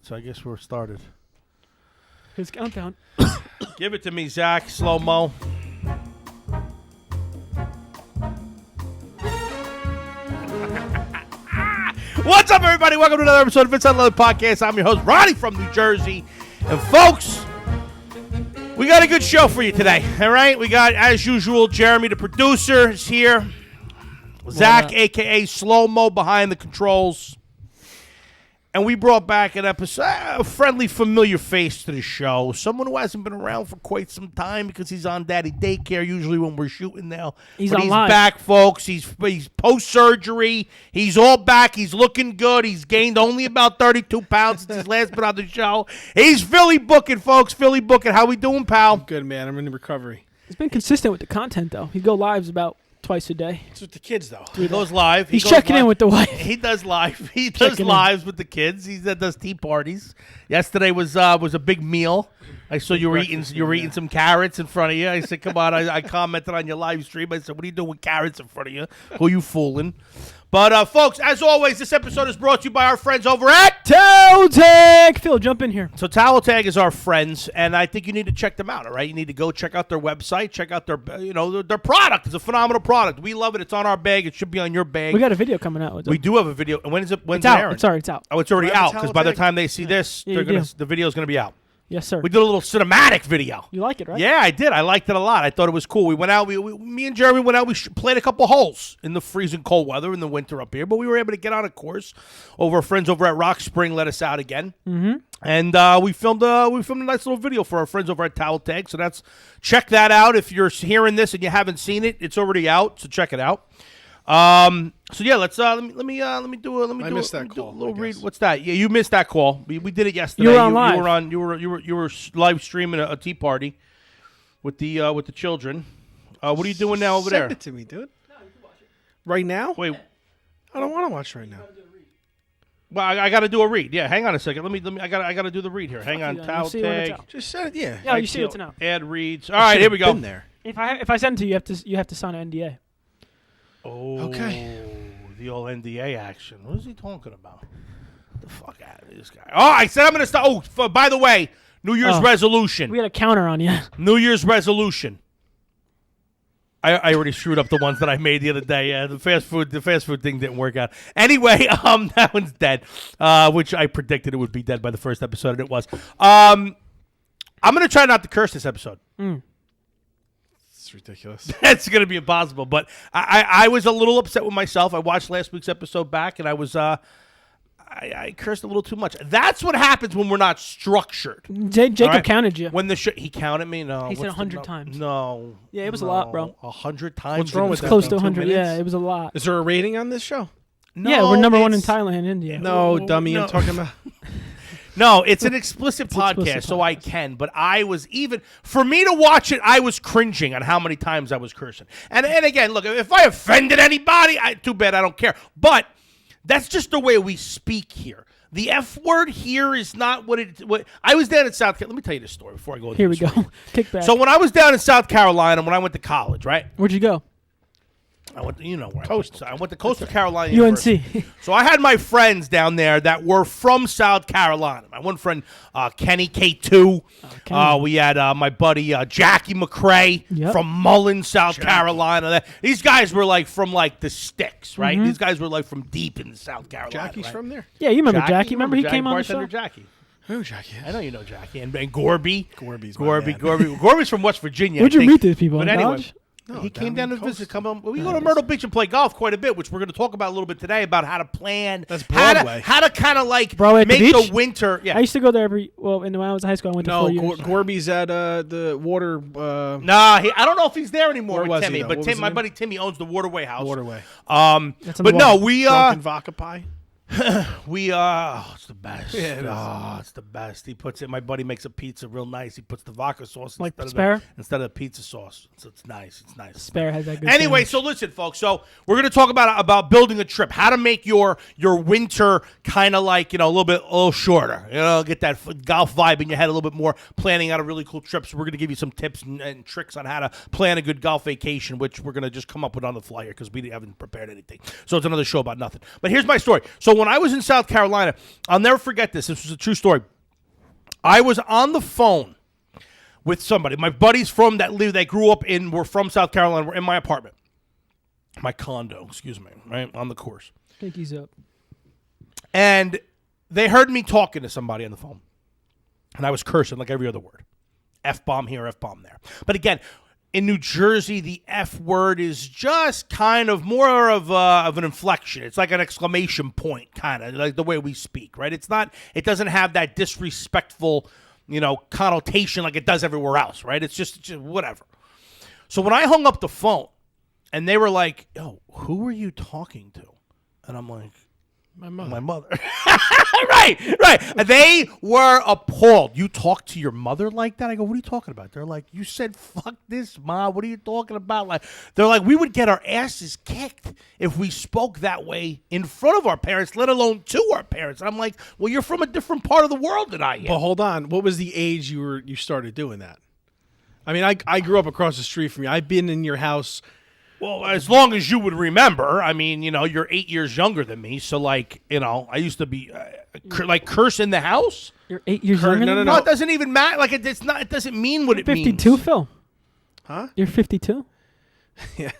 so I guess we're started. His countdown. Give it to me, Zach. Slow-mo. What's up, everybody? Welcome to another episode of Untitled Podcast. I'm your host, Ronnie from New Jersey. And folks, we got a good show for you today, all right? We got, as usual, Jeremy, the producer, is here. Zach, a.k.a. Slow-mo, behind the controls. And we brought back a friendly, familiar face to the show. Someone who hasn't been around for quite some time because he's on daddy daycare usually when we're shooting now. He's back, folks. He's post-surgery. He's all back. He's looking good. He's gained only about 32 pounds since he's last been on the show. He's Philly booking, folks. Philly booking. How we doing, pal? Good, man. I'm in recovery. He's been consistent with the content, though. He go lives about twice a day. It's with the kids, though. He goes live. He's checking in with the wife. He does live. He does lives with the kids. He does tea parties. Yesterday was a big meal. I saw you were eating some carrots in front of you. I said, "Come on!" I commented on your live stream. I said, "What are you doing with carrots in front of you? Who are you fooling?" But folks, as always, this episode is brought to you by our friends over at Towel Tag. Phil, jump in here. So Towel Tag is our friends, and I think you need to check them out. All right, you need to go check out their website, check out their their product. It's a phenomenal product. We love it. It's on our bag. It should be on your bag. We got a video coming out with it. We do have a video. And when's it it's out. airing? It's out. Oh, it's already out Towel because by the Tag? time they see this, the video's going to be out. Yes, sir. We did a little cinematic video. You like it, right? Yeah, I did. I liked it a lot. I thought it was cool. We went out. Me and Jeremy went out. We played a couple holes in the freezing cold weather in the winter up here, but we were able to get on a course. Our friends over at Rock Spring let us out again, and we filmed a nice little video for our friends over at Towel Tag. So check that out. If you're hearing this and you haven't seen it, it's already out. So check it out. So yeah, let's let me do I missed that call. A little read. What's that? Yeah, you missed that call. We did it yesterday. You were on live. You were live streaming a tea party with the children. What are you doing now over there? Send it to me, dude. No, you can watch it. Right now? Wait, I don't want to watch right now. well, I got to do a read. Yeah, hang on a second. Let me. I got to do the read here. Hang on. you, Towel see when it's Tag. out. Just send it, yeah. Yeah, you see what's now. Add reads. All right, here we go. Been there. If I send it to you, you have to sign an NDA. Oh, Okay. The old NDA action. What is he talking about? Get the fuck out of this guy. Oh, I said I'm going to start. Oh, by the way, New Year's resolution. We had a counter on you. New Year's resolution. I already screwed up the ones that I made the other day. Yeah, the fast food thing didn't work out. Anyway, that one's dead, which I predicted it would be dead by the first episode, and it was. I'm going to try not to curse this episode. It's ridiculous. That's going to be impossible. But I was a little upset with myself. I watched last week's episode back, and I was I cursed a little too much. That's what happens when we're not structured. Jacob counted you. When he counted me, no. He said 100 times. No. Yeah, it was a lot, bro. 100 times. What's wrong with It that? was close to though? 100. 2 minutes? Yeah, it was a lot. Is there a rating on this show? No, Yeah, we're number one in it's- Thailand and India. No, dummy. no. I'm talking about. No, it's an explicit podcast, explicit so I can. But I was for me to watch it, I was cringing on how many times I was cursing. And again, look, if I offended anybody, too bad, I don't care. But that's just the way we speak here. The F word here is not what I was down in South Carolina. Let me tell you this story before I go into Here we this go. story. Kick back. So when I was down in South Carolina, when I went to college, right? Where'd you go? I went to, where I went to Coastal Carolina UNC. University. So I had my friends down there that were from South Carolina. My one friend, Kenny K2. Kenny. We had my buddy Jackie McCrae from Mullen, South Carolina. These guys were from the sticks, right? These guys were from deep in South Carolina. Jackie's right? from there. Yeah, you remember Jackie. Remember he came on the bartender show? Jackie. Who Jackie is? I know you know Jackie. And Gorby. Gorby's my man. Gorby's from West Virginia. Where'd I you think. meet these people? But In anyway. college? No, He came down to visit. We go to Nice. Myrtle Beach and play golf quite a bit, which we're going to talk about a little bit today about how to plan. That's Broadway. How to kind of Bro, at the make the beach? winter. Yeah. I used to go there when I was in high school. I went to No, 4 years. Gorby's at the water. Nah, I don't know if he's there anymore Where with was he, Timmy, though? but What was my his buddy Timmy owns the Waterway House. Waterway. That's on But the no, water. we Drunken vodka pie. it's the best. Yeah, it is. It's the best. He puts it. My buddy makes a pizza real nice. He puts the vodka sauce Like instead Spare? of the pizza sauce. So it's nice. It's nice. Spare has that good Anyway, sandwich. so listen, folks. So we're going to talk about building a trip, how to make your winter kind of a little shorter. Get that golf vibe in your head a little bit more. Planning out a really cool trip. So we're going to give you some tips and tricks on how to plan a good golf vacation, which we're going to just come up with on the fly here because we haven't prepared anything. So it's another show about nothing. But here's my story. So when I was in South Carolina, I'll never forget this. This was a true story. I was on the phone with somebody. My buddies that grew up were from South Carolina, were in my apartment. My condo, excuse me, right? On the course. Pinky's up. And they heard me talking to somebody on the phone. And I was cursing like every other word. F-bomb here, F-bomb there. But again, in New Jersey, the F word is just kind of more of an inflection. It's like an exclamation point, kind of like the way we speak, right? It doesn't have that disrespectful, connotation like it does everywhere else, right? It's just whatever. So when I hung up the phone and they were like, yo, who were you talking to? And I'm like, my mother. Right. They were appalled. You talk to your mother like that? I go, what are you talking about? They're like, you said, fuck this, Ma. What are you talking about? They're like, we would get our asses kicked if we spoke that way in front of our parents, let alone to our parents. I'm like, well, you're from a different part of the world than I am. But hold on. What was the age you started doing that? I mean, I grew up across the street from you. I've been in your house. Well, as long as you would remember, I mean, you're 8 years younger than me, so I used to be curse in the house. You're 8 years younger than me? No, it doesn't even matter. Like it's not. It doesn't mean what it means. 52, Phil. Huh? You're 52. Yeah.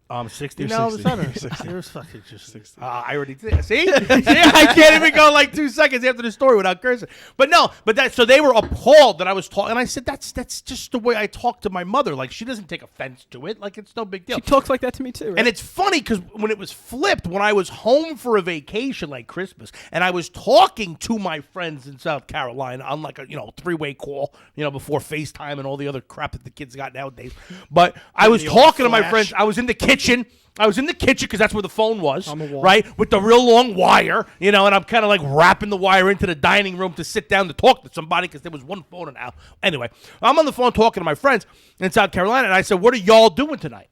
I'm 60 You're now. 60. All of a You're 60. sudden. You're fucking just 60. I already did. See, I can't even go like 2 seconds after the story without cursing. But no, so they were appalled that I was talking, and I said that's just the way I talk to my mother. Like she doesn't take offense to it. Like it's no big deal. She talks like that to me too. Right? And it's funny because when it was flipped, when I was home for a vacation like Christmas, and I was talking to my friends in South Carolina on like a three-way call, before FaceTime and all the other crap that the kids got nowadays. But I was talking to my friends. I was in the kitchen. Because that's where the phone was, on the wall. right? With the real long wire, and I'm kind of like wrapping the wire into the dining room to sit down to talk to somebody because there was one phone and out. Anyway, I'm on the phone talking to my friends in South Carolina, and I said, what are y'all doing tonight?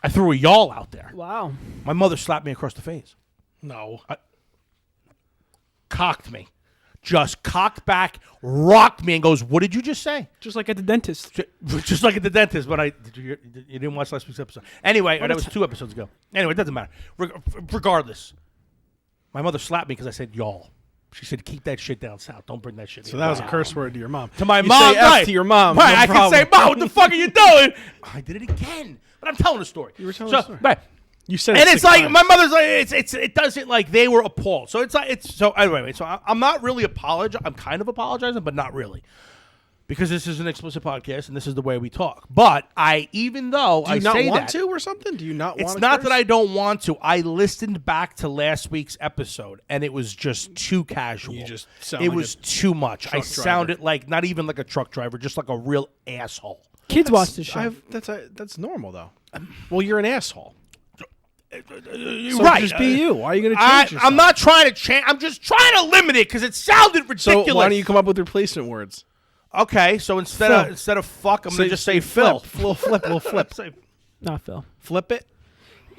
I threw a y'all out there. Wow. My mother slapped me across the face. No. Cocked me. Just cocked back, rocked me, and goes, what did you just say? Just like at the dentist. Just like at the dentist, but you didn't watch last week's episode. Anyway, that was 2 episodes ago. Anyway, it doesn't matter. Regardless, my mother slapped me because I said y'all. She said, keep that shit down south. Don't bring that shit So that was a curse word to your mom. To my you mom, say right. F to your mom. Right, no I problem. can say, Mom, what the fuck are you doing? I did it again. But I'm telling a story. You were telling a story. Right. You said and it it's 6 like times. my mother's like it doesn't like they were appalled. So anyway. So I'm not really apologizing. I'm kind of apologizing, but not really, because this is an explicit podcast and this is the way we talk. But even though Do you not say want that, to or something? Do you not want to? it's not curse? that I don't want to. I listened back to last week's episode and it was just too casual. You just sound it like was a too much. I truck sounded like not even like a truck driver, just like a real asshole. Kids watch the show. That's normal though. Well, you're an asshole. So Right. just be you. Why are you going to change yourself? I'm not trying to change. I'm just trying to limit it because it sounded ridiculous. So why don't you come up with replacement words? Okay, so instead of fuck, I'm gonna just say Phil. flip. We'll flip. Say- Not Phil. Flip it.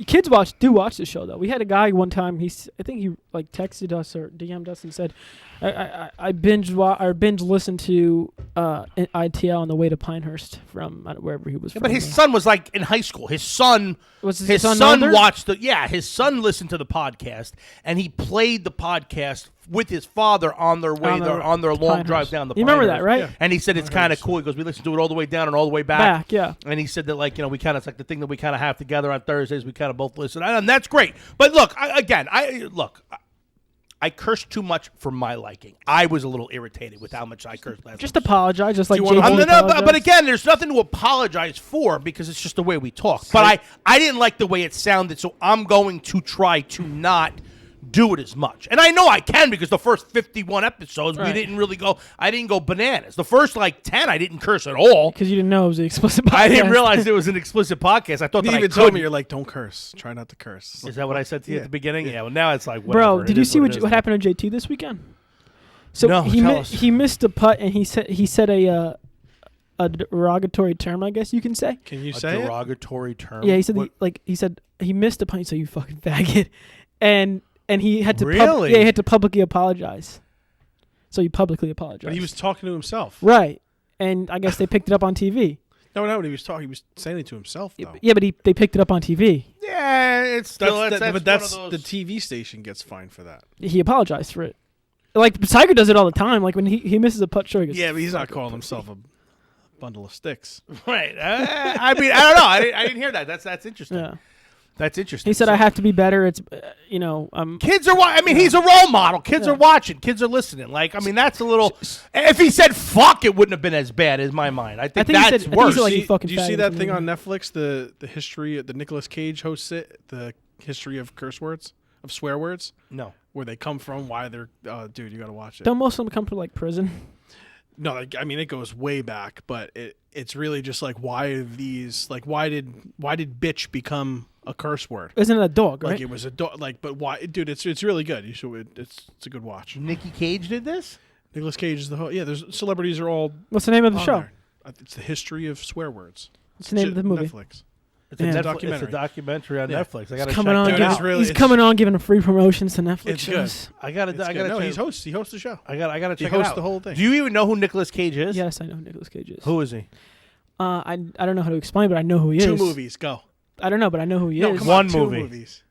Kids do watch the show though. We had a guy one time. I think he like texted us or DM'd us and said, "I binge listened to ITL on the way to Pinehurst from wherever he was from." But his son was like in high school. His son his son older? watched his son listened to the podcast and he played the podcast with his father on their way on their long drive down the You remember that, Pinehurst. right? Yeah. And he said it's kind of cool. He goes, we listened to it all the way down and all the way back. Yeah. And he said that we kind of, it's like the thing that we kind of have together on Thursdays. We kind of both listen. And that's great. But look, I cursed too much for my liking. I was a little irritated with how much I cursed last Just week. apologize, just like you wanna- JT But again, there's nothing to apologize for because it's just the way we talk. But I didn't like the way it sounded, so I'm going to try to not do it as much. And I know I can because the first 51 episodes, Right. I didn't go bananas. The first 10, I didn't curse at all. because you didn't know it was an explicit podcast. I didn't realize it was an explicit podcast. I thought You that even I told could. me you're like, don't curse. Try not to curse. Is that what I said to you Yeah. at the beginning? Yeah. Well, now it's like, Bro, whatever. did It you is see what it what is. happened to JT this weekend? So No, tell us. he missed a putt and he said a derogatory term, I guess you can say. Can you A say it? derogatory term? Yeah, he said What- he said he missed a putt, so you fucking faggot, and he had to Really? he had to publicly apologize. So he publicly apologized. But he was talking to himself. right, and I guess they picked it up on TV. No. He was saying it to himself though. Yeah, but they picked it up on TV. Yeah, it's still But one of that's those. the TV station gets fined for that. He apologized for it. Like Tiger does it all the time. Like when he misses a putt, sure. He goes, Yeah, but he's not calling himself a bundle of sticks. Right. I mean, I don't know. I didn't hear that. That's interesting. Yeah. That's interesting. He said, So- "I have to be better." It's Kids are I mean, he's a role model. Kids are watching. Kids are listening. Like, I mean, that's a little. If he said "fuck," it wouldn't have been as bad as my mind. I think he that's said- I think he worse. said, like, Do you fucking you see faggot that or thing on something. Netflix? The history the Nicolas Cage hosts it. The history of curse words, of swear words, No. where they come from, why they're. Dude, you got to watch it. Don't most of them come from like prison? No, I mean it goes way back, but it's really just like why are these like why did bitch become a curse word? Isn't it a dog? Right? Like it was a dog. Like, but why, dude? It's really good. You should. It's a good watch. Nikki Cage did this. Nicolas Cage is the host. Yeah, there's celebrities are all. What's the name of the on show? there. It's the history of swear words. What's the name of the movie? Netflix. It's Yeah. a documentary. It's a documentary on Yeah. Netflix. I gotta He's check coming on. that Dude, Giving, it's out. really- he's it's- coming on giving free promotions to Netflix It's good. shows. I gotta. It's I good. gotta. No, check- he hosts the show. I gotta check He hosts it out. the whole thing. Do you even know who Nicolas Cage is? Yes, I know who Nicolas Cage is. Who is he? I don't know how to explain, but I know who he is. 2 movies. Go. I don't know, but I know who he No, is. come One on, 2 movie. movies.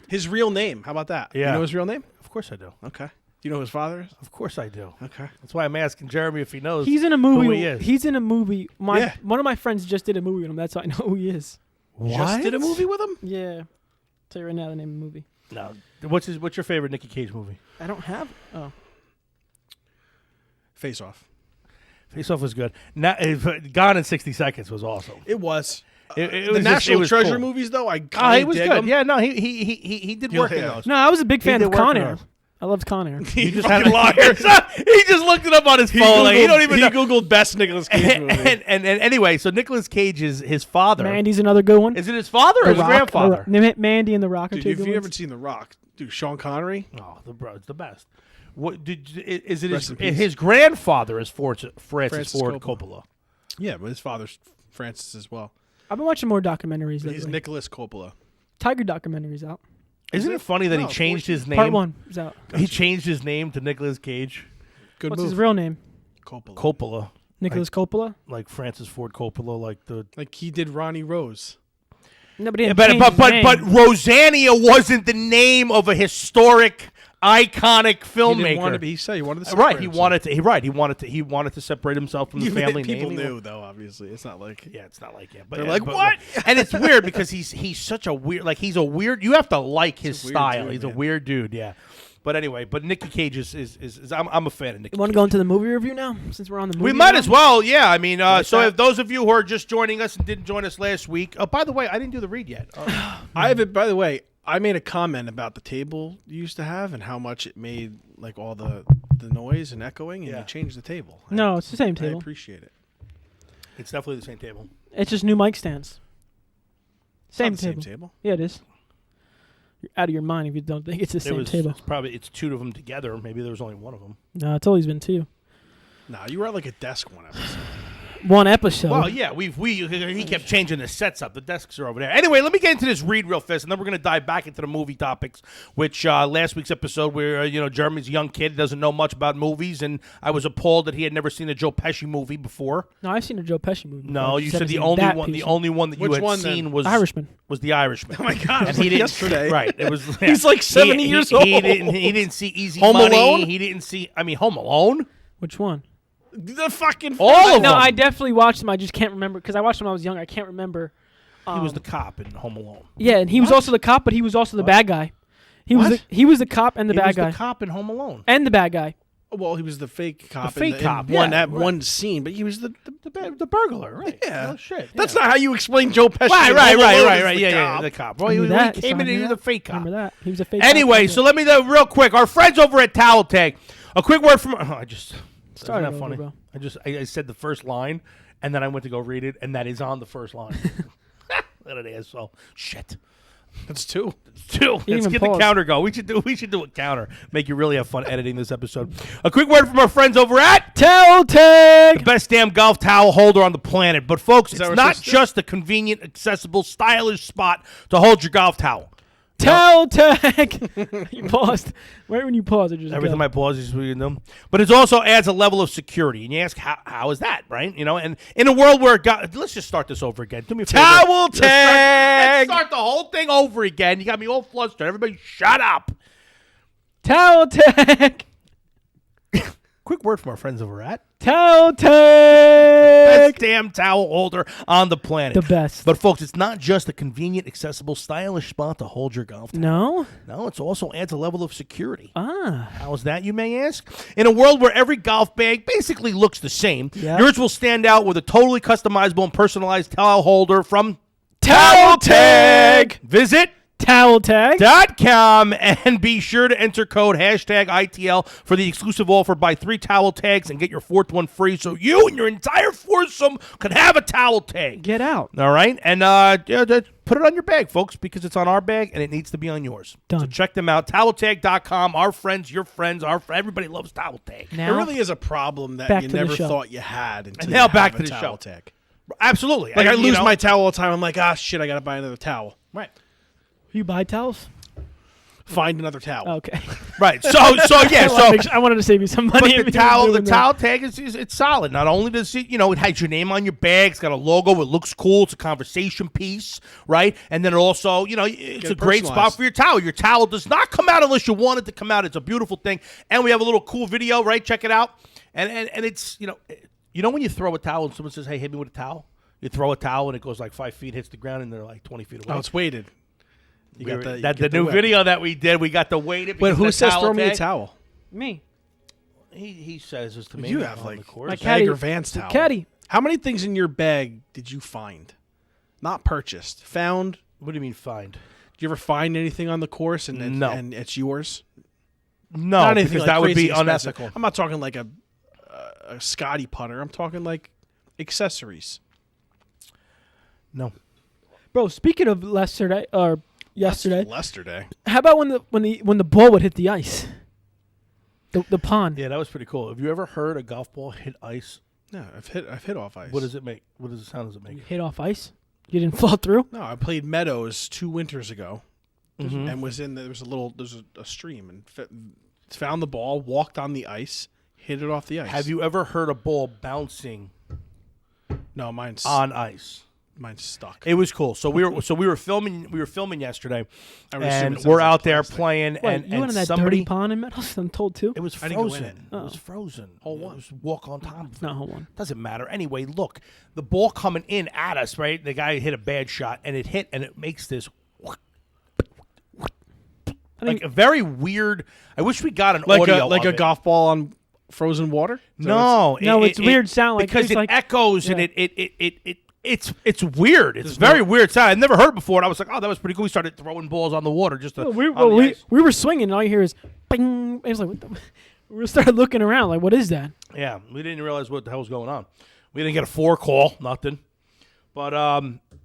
His real name. How about that? Yeah. You know his real name? Of course I do. Okay. You know who his father is? Of course I do. Okay. That's why I'm asking Jeremy if he knows. He's in a movie. Who he is. He's in a movie. Yeah. One of my friends just did a movie with him. That's how I know who he is. Just did a movie with him? Yeah. Tell you right now the name of the movie. No. What's your favorite Nicky Cage movie? I don't have. Oh. Face Off. Face Off was good. Gone in 60 Seconds was awesome. It was. It The was National just, Treasure cool. movies, though, I Oh, kind he of was dig good. them. Yeah, no, he did work in Yeah. those. No, I was a big fan did of work Con in Air. those. I loved Con Air. He just had he just looked it up on his phone. Like, he don't even know. Googled best Nicolas Cage movie. And anyway, so Nicolas Cage is his father. Mandy's another good one. Is it his father or The his Rock, grandfather? Mandy and The Rock are Dude, two if good you ones. haven't seen The Rock, dude, Sean Connery. Oh, it's the best. What is it? Rest in peace. His grandfather is Francis Francis Ford Coppola. Coppola. Yeah, but his father's Francis as well. I've been watching more documentaries But he's lately. Nicholas Coppola. Tiger documentaries out. Isn't it funny that No, he changed his name? Part 1 is out. He changed his name to Nicolas Cage. Good What's move. his real name? Coppola. Coppola, Nicholas Coppola? like Francis Ford Coppola, like the. Like he did Ronnie Rose. No, but he Yeah, didn't change his name. but Rosanna wasn't the name of a historic, iconic He filmmaker. didn't want to be. He said he wanted to. Right, separate he himself. wanted to. He wanted to separate himself from the family People name. knew though. Obviously, it's not like. Yeah, it's not like but They're yeah, like, but- "What?" And it's weird because he's such a weird. Like he's a weird. You have to like his He's a weird style. dude, He's a man. weird dude. Yeah. But anyway, Nicky Cage is I'm a fan of Nicky. You want to go into the movie review now? Since we're on the movie We might now? as well, yeah. I mean, so that. if those of you who are just joining us and didn't join us last week, oh, by the way, I didn't do the read yet. I have it. By the way, I made a comment about the table you used to have and how much it made like all the noise and echoing, and Yeah. you changed the table. No, it's the same I table. appreciate it. It's definitely the same table. It's just new mic stands. It's not Same the table. Same table. Yeah, it is. You're out of your mind if you don't think it's the same table. It's two of them together. Maybe there was only one of them. No, it's always been 2. Nah, you were at like a desk one episode. One episode. Well, yeah, he kept changing the sets up. The desks are over there. Anyway, let me get into this read real fast, and then we're going to dive back into the movie topics, which last week's episode where, Jeremy's a young kid, doesn't know much about movies, and I was appalled that he had never seen a Joe Pesci movie before. No, I've seen a Joe Pesci movie. No, before. you Just said haven't the seen only that one. piece. The only one that you Which had one, seen then? was Irishman. Was The Irishman. Oh my God! And he didn't. yesterday. Right. It was. He's like 70 years old. He didn't see Easy Home Money. Alone? He didn't see. I mean, Home Alone. Which one? The fucking All of No, them. I definitely watched them. I just can't remember because I watched them when I was young. I can't remember. He was the cop in Home Alone. Yeah, and he was also the cop, but he was also the bad guy. He was What? he was the cop and the He bad was guy the cop in Home Alone. and the bad guy. Well, he was the fake cop. fake in cop, one yeah, at right. one scene, but he was the The burglar, right? Yeah. Oh, shit. That's not how you explain Joe Pesci. Right, in right, Home right, Alone right, as right. the Yeah, cop. the cop. Well, I he knew that. came in So I and he knew was a that. fake cop. Remember that? He was a fake Anyway, cop. so let me real quick. Our friends over at Towel Tag. A quick word from. I just Start isn't that it over, funny? bro. I said the first line, and then I went to go read it, and that is on the first line. What an asshole! Shit. That's 2. Two. Let's even get the pause. counter go. We should do a counter. Make you really have fun editing this episode. A quick word from our friends over at Tell the Tag. best damn golf towel holder on the planet. But folks, that it's what not this is? just a convenient, accessible, stylish spot to hold your golf towel. Towel tag. You paused. Right when you paused, it just Every time I pause, is what you know. But it also adds a level of security. And you ask, how is that, right? You know, and in a world where let's just start this over again. Do me a favor. Towel tag. Let's start the whole thing over again. You got me all flustered. Everybody shut up. Towel tag. Quick word from our friends over at Towel tag. best damn towel holder on the planet. The best. But folks, it's not just a convenient, accessible, stylish spot to hold your golf towel. No? No, it also adds a level of security. Ah. How is that, you may ask? In a world where every golf bag basically looks the same, Yeah. yours will stand out with a totally customizable and personalized towel holder from Towel tag. Visit Towel tag. .com and be sure to enter code #ITL for the exclusive offer. Buy 3 towel tags and get your 4th one free so you and your entire foursome can have a towel tag. Get out. All right? And put it on your bag, folks, because it's on our bag and it needs to be on yours. Done. So check them out. TowelTag.com. Our friends, your friends, everybody loves Towel Tag. Now, It really is a problem that back you to the never show. thought you had until And you now have back a to the towel show. tag. Absolutely. Like I you lose know. my towel all the time. I'm like, shit, I got to buy another towel. Right. you buy towels? Find another towel. Okay. Right. So yeah. I wanted to save you some money. But the towel tag is it's solid. Not only does it, it has your name on your bag, it's got a logo, it looks cool, it's a conversation piece, right? And then it also, it's Get a great spot personalized. for your towel. Your towel does not come out unless you want it to come out. It's a beautiful thing. And we have a little cool video, right? Check it out. And it's, when you throw a towel and someone says, "Hey, hit me with a towel." You throw a towel and it goes like 5 feet, hits the ground, and they're like 20 feet away. Oh, it's weighted. You got the, the new video that we did. We got the weighted. Wait, because who the says towel throw me a tag. towel? Me. He says this to me. You have on like the course. My bag caddy- or Vance towel. caddy. How many things in your bag did you find? Not purchased, found. What do you mean find? Did you ever find anything on the course and No. and it's yours? No, Not anything because like that would crazy be expensive. unethical. I'm not talking like a Scotty putter. I'm talking like accessories. No. Bro, speaking of yesterday, Yesterday. how about when the ball would hit the ice? The pond. Yeah, that was pretty cool. Have you ever heard a golf ball hit ice? No, I've hit off ice. What does it make? What does the sound does it You make? hit off ice? You didn't fall through? No, I played Meadows 2 winters ago, Mhm. and there's a stream and found the ball, walked on the ice, hit it off the ice. Have you ever heard a ball bouncing No, mine's on ice? stuck. It was cool. So we were filming yesterday, I would assume and it sounds we're like out there plastic. playing, Wait, and you went in that somebody dirty pond in Meadows? I'm told too. it was I didn't go in frozen. it. It was frozen. Hole It one. was walk on top. It's not hole one. Doesn't matter. Anyway, look, the ball coming in at us, right? The guy hit a bad shot, and it hit, and it makes this like a very weird. I wish we got an audio like of a it. golf ball on frozen water. No, it's weird sound. Like, because it's it like- echoes and yeah. it's weird. It's very weird sound. I'd never heard it before, and I was like, oh, that was pretty cool. We started throwing balls on the water just to. Well, we were swinging, and all you hear is bing. It was like, what the? We started looking around, like, what is that? Yeah, we didn't realize what the hell was going on. We didn't get a 4 call, nothing. But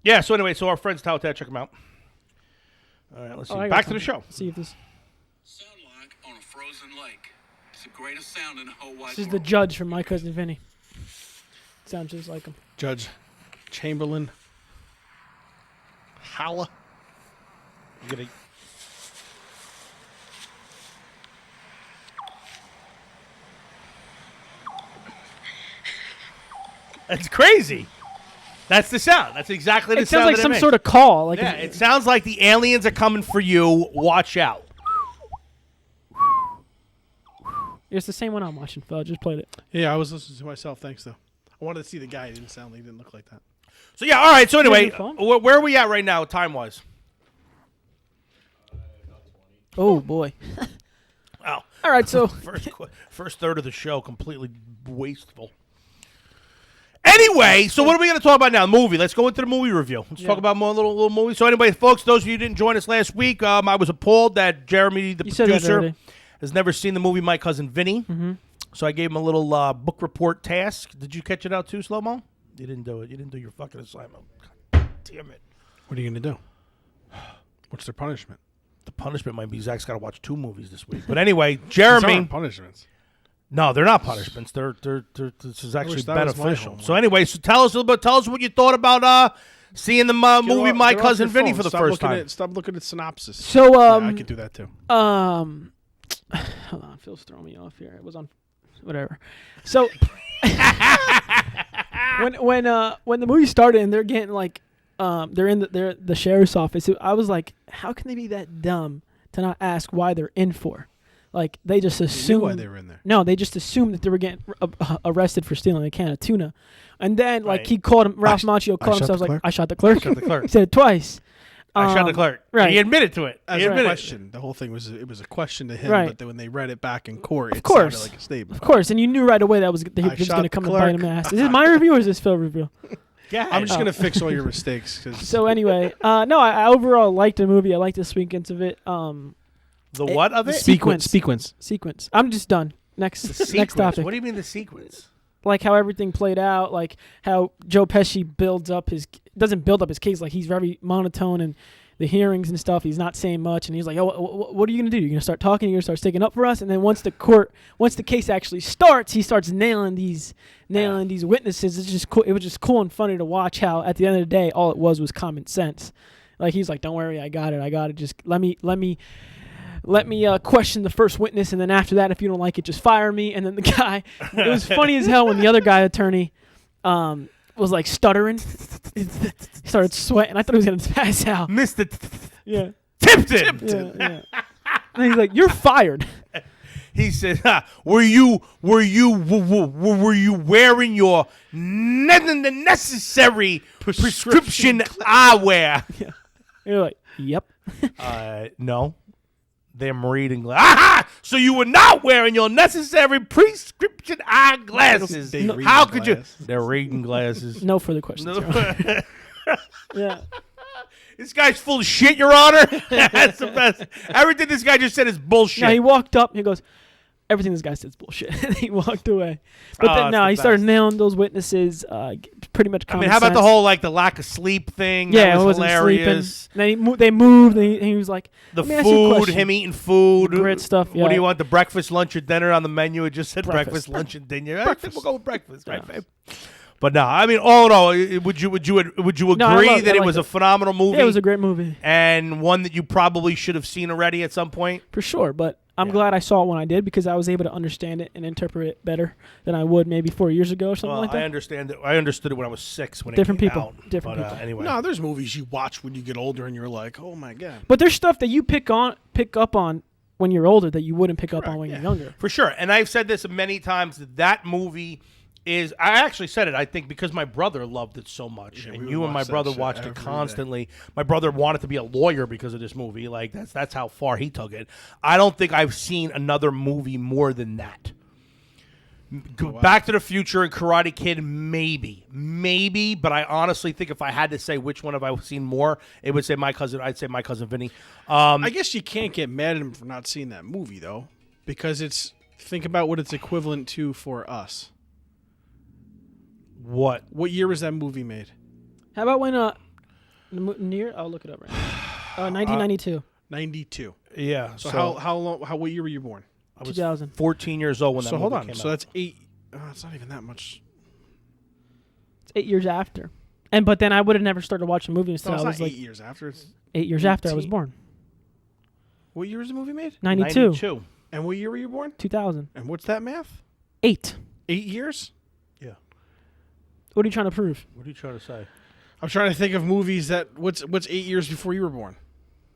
yeah. So anyway, so our friends Towel Tag, check them out. All right, let's see. I got Back to the something. show. See if this. Sound like on a frozen lake. It's the greatest sound in the whole wide This is the world. judge from My Cousin Vinny. Sounds just like him. Judge Chamberlain. Holla. You gonna- That's crazy. That's the sound. That's exactly the It sound. sounds like that some makes. sort of call. Like Yeah, it sounds like the aliens are coming for you. Watch out. it's the same one I'm watching. Phil. I just played it. Yeah, I was listening to myself. Thanks, though. I wanted to see the guy. He didn't look like that. So yeah, all right. So anyway, your phone? where are we at right now, time wise? Oh boy. Wow. All right, so First third of the show completely wasteful. Anyway, so what are we going to talk about now? Movie. Let's go into the movie review. Let's talk about more little movie. So anyway, folks, those of you who didn't join us last week, I was appalled that Jeremy, the You said that producer, already. has never seen the movie My Cousin Vinny. Mm-hmm. So I gave him a little book report task. Did you catch it out too, Slow Mo? You didn't do it. You didn't do your fucking assignment. God damn it. What are you going to do? What's their punishment? The punishment might be Zach's got to watch 2 movies this week. But anyway, These Jeremy. aren't punishments. No, they're not punishments. They're this is actually wish that was my beneficial. homework. So anyway, so tell us what you thought about seeing the movie My Cousin Vinny for the first time. Stop looking at synopsis. So I could do that too. hold on, Phil's throwing me off here. It was on, whatever. So when the movie started and they're getting like they're in the sheriff's office, I was like, how can they be that dumb to not ask why they're in for? Like they just assumed why they were in there. No, they just assumed that they were getting arrested for stealing a can of tuna, and then like he called him. Ralph Macchio called himself like, "I shot the clerk." He said it twice. I shot the clerk. Right. He admitted to it. As He a admitted question, the whole thing was a question to him. Right. But then when they read it back in court, it course. sounded like a statement. Of course, and you knew right away that was he was shot going to the come and bite him in the clerk. ass. Is this my review or is this Phil review? Yeah. I'm just gonna fix all your mistakes. So anyway, no, I overall liked the movie. I liked the sequence of it. The what of it? Sequence. I'm just done. Next topic. What do you mean the sequence? Like how everything played out, like how Joe Pesci doesn't build up his case, like he's very monotone and the hearings and stuff, he's not saying much, and he's like, oh, what are you going to do? You're going to start talking, you're going to start sticking up for us, and then once the case actually starts, he starts nailing these witnesses. It's just cool. It was just cool and funny to watch how at the end of the day, all it was common sense. Like he's like, don't worry, I got it. Just let me question the first witness, and then after that, if you don't like it, just fire me. And then the guy, it was funny as hell when the other guy, attorney, was like stuttering. He started sweating. I thought he was going to pass out. Mr. Yeah. Tipton. Yeah. And he's like, you're fired. He said, were you wearing your necessary prescription eyewear? Yeah. You're like, yep. No. They're reading glasses. Aha! So you were not wearing your necessary prescription eyeglasses. How could you? They're reading glasses. No further questions. No. Yeah. This guy's full of shit, Your Honor. That's the best. Everything this guy just said is bullshit. No, he walked up. He goes, everything this guy said is bullshit. And he walked away. But then no, he started nailing those witnesses. Pretty much common how about sense. the whole the lack of sleep thing? Yeah, that was it wasn't hilarious. sleeping. Then they moved. And he was like, The "Let me ask you a food, question." him eating food, The grit stuff. Yeah. What do you want? The breakfast, lunch, or dinner on the menu? It just said breakfast, Breakfast. lunch, and dinner. I think we'll go with breakfast, right, Yeah. babe? But no, I mean, all in all, would you agree that it was a phenomenal movie? Yeah, it was a great movie and one that you probably should have seen already at some point? for sure. But I'm glad I saw it when I did because I was able to understand it and interpret it better than I would maybe 4 years ago or something like that. I understand it. I understood it when I was 6 when Different it came people. out. Different But, people. Anyway, No, there's movies you watch when you get older and you're like, oh my god. But there's stuff that you pick up on when you're older that you wouldn't pick up on when you're younger. for sure. And I've said this many times. That movie is. I actually said it. I think because my brother loved it so much, and you and my brother watched it constantly. My brother wanted to be a lawyer because of this movie. Like that's how far he took it. I don't think I've seen another movie more than that. Back to the Future and Karate Kid, maybe, but I honestly think if I had to say which one have I seen more, it would say I'd say My Cousin Vinny. I guess you can't get mad at him for not seeing that movie though, because think about what it's equivalent to for us. What year was that movie made? How about when near? I'll look it up right now. 1992. 92. Yeah. So how long? What year were you born? I was 2000. 14 years old when that So movie hold on. came So out. that's 8. It's not even that much. It's 8 years after. But then I would have never started watching movies No, until it's I was not like 8 years after. It's 8 years after I was 18. born. What year was the movie made? 92. And what year were you born? 2000. And what's that math? 8. 8 years? Yeah. What are you trying to prove? What are you trying to say? I'm trying to think of movies that. What's 8 years before you were born?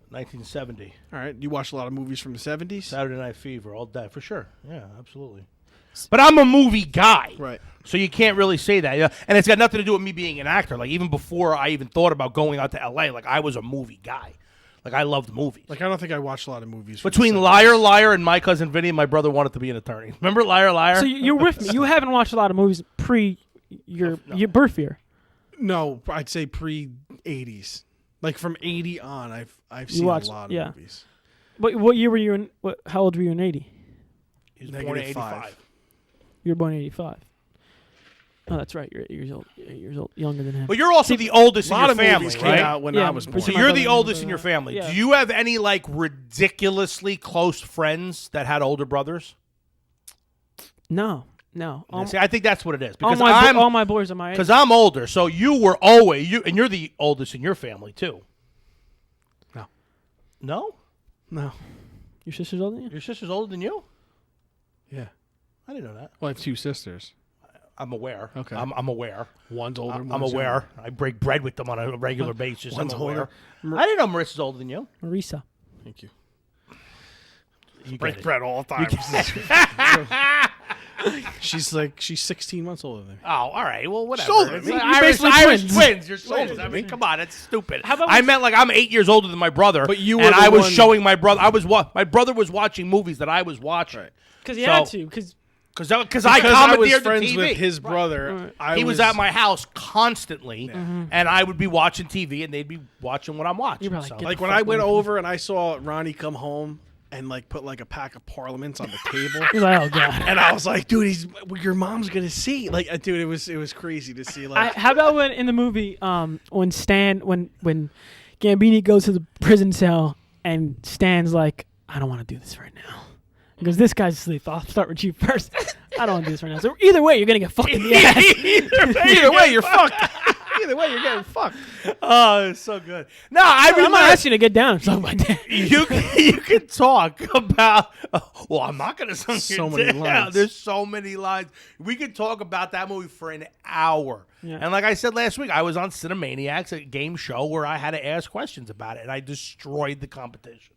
1970. All right. You watched a lot of movies from the 70s? Saturday Night Fever, all day, for sure. Yeah, absolutely. But I'm a movie guy. Right. So you can't really say that. Yeah. And it's got nothing to do with me being an actor. Like, even before I even thought about going out to L.A., like, I was a movie guy. Like, I loved movies. Like, I don't think I watched a lot of movies. from Between the 70s. Liar, Liar, and My Cousin Vinny, my brother wanted to be an attorney. Remember Liar, Liar? So you're with me. You haven't watched a lot of movies pre your birth year. No, I'd say pre-80s. Like, from 80 on, I've seen watched- a lot of yeah. movies. But what year were you in? How old were you in 80? He was born in -5. 85. You were born in 85. Oh, that's right. You're 8 years old. 8 years old, younger than him. But you're also the oldest A in lot your of family, movies right? came out when Yeah, I was born. So my you're brother the was oldest in older your than family. that. Yeah. Do you have any, like, ridiculously close friends that had older brothers? No. No. See, I think that's what it is All because my boys are my age. because I'm older. So you were always and you're the oldest in your family too. No. No? No. Your sister's older than you? Your sister's older than you? Yeah. I didn't know that. Well, I have 2 sisters. I'm aware. Okay. I'm aware. One's older. I'm one's aware. younger. I break bread with them on a regular basis. One's I'm aware. older. I didn't know Marissa's older than you. Marisa. Thank you. You Break get it. bread all the time. she's 16 months older than me. Oh, all right. Well, whatever. older than It's me. like You're Irish basically twins. You're Twins. twins. I mean, come on. That's stupid. How about I when- meant like I'm 8 years older than my brother. But you were and the I was one- showing my brother. My brother was watching movies that I was watching. Right. Because you So- had to. Because Because I Because I was commandeered the friends TV. with his brother. Right. He was at my house constantly, and I would be watching TV, and they'd be watching what I'm watching. You're like, So- get Like the when fuck I went away from me. over and I saw Ronnie come home and put a pack of Parliaments on the table. You're like, oh god. And I was like, dude, your mom's gonna see. Dude, it was crazy to see. How about when in the movie, when Gambini goes to the prison cell and Stan's like, I don't want to do this right now. Because this guy's asleep. I'll start with you first. I don't want to do this right now. So either way, you're gonna get fucked in the ass. either way, you're fucked. Either way, you're getting fucked. Oh, it's so good. No, I'm not asking you to get down and talk about that. you can talk about. Well, I'm not going to sing So it many down. lines. There's so many lines. We could talk about that movie for an hour. Yeah. And like I said last week, I was on Cinemaniacs, a game show where I had to ask questions about it, and I destroyed the competition.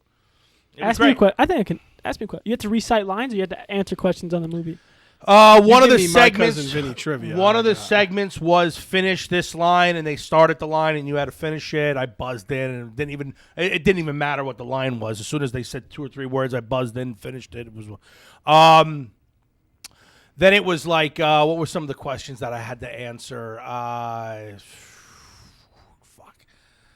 It was Ask me a great. question. I think I can ask me a question. You have to recite lines, or you have to answer questions on the movie. One of give the me my segments. Cousin Vinny trivia. One of the Yeah. segments was finish this line, and they started the line, and you had to finish it. I buzzed in, and it didn't even matter what the line was. As soon as they said 2 or 3 words, I buzzed in, finished it. It was, then it was like, what were some of the questions that I had to answer? Fuck.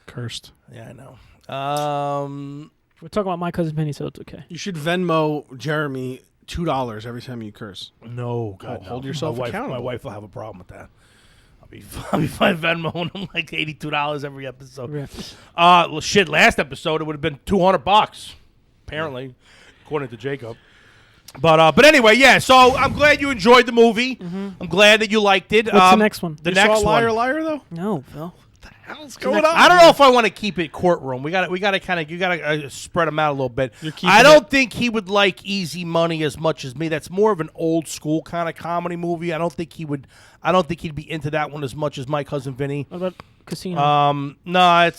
Cursed. Yeah, I know. We're talking about My Cousin Vinny, so it's okay. You should Venmo Jeremy $2 every time you curse. No, God, no. Hold yourself My accountable. wife will have a problem with that. I'll be fine Venmoing them like $82 every episode. Yeah. Well, shit. Last episode it would have been $200, apparently, according to Jacob. But anyway, yeah. So I'm glad you enjoyed the movie. I'm glad that you liked it. What's the next one? The You next saw Liar one. Liar though? No, Phil. What's going on? I don't know if I want to keep it courtroom. We got to kind of you got to spread them out a little bit. You're keeping I don't think he would like Easy Money as much as me. That's more of an old school kind of comedy movie. I don't think he'd be into that one as much as My Cousin Vinny. What about Casino? No,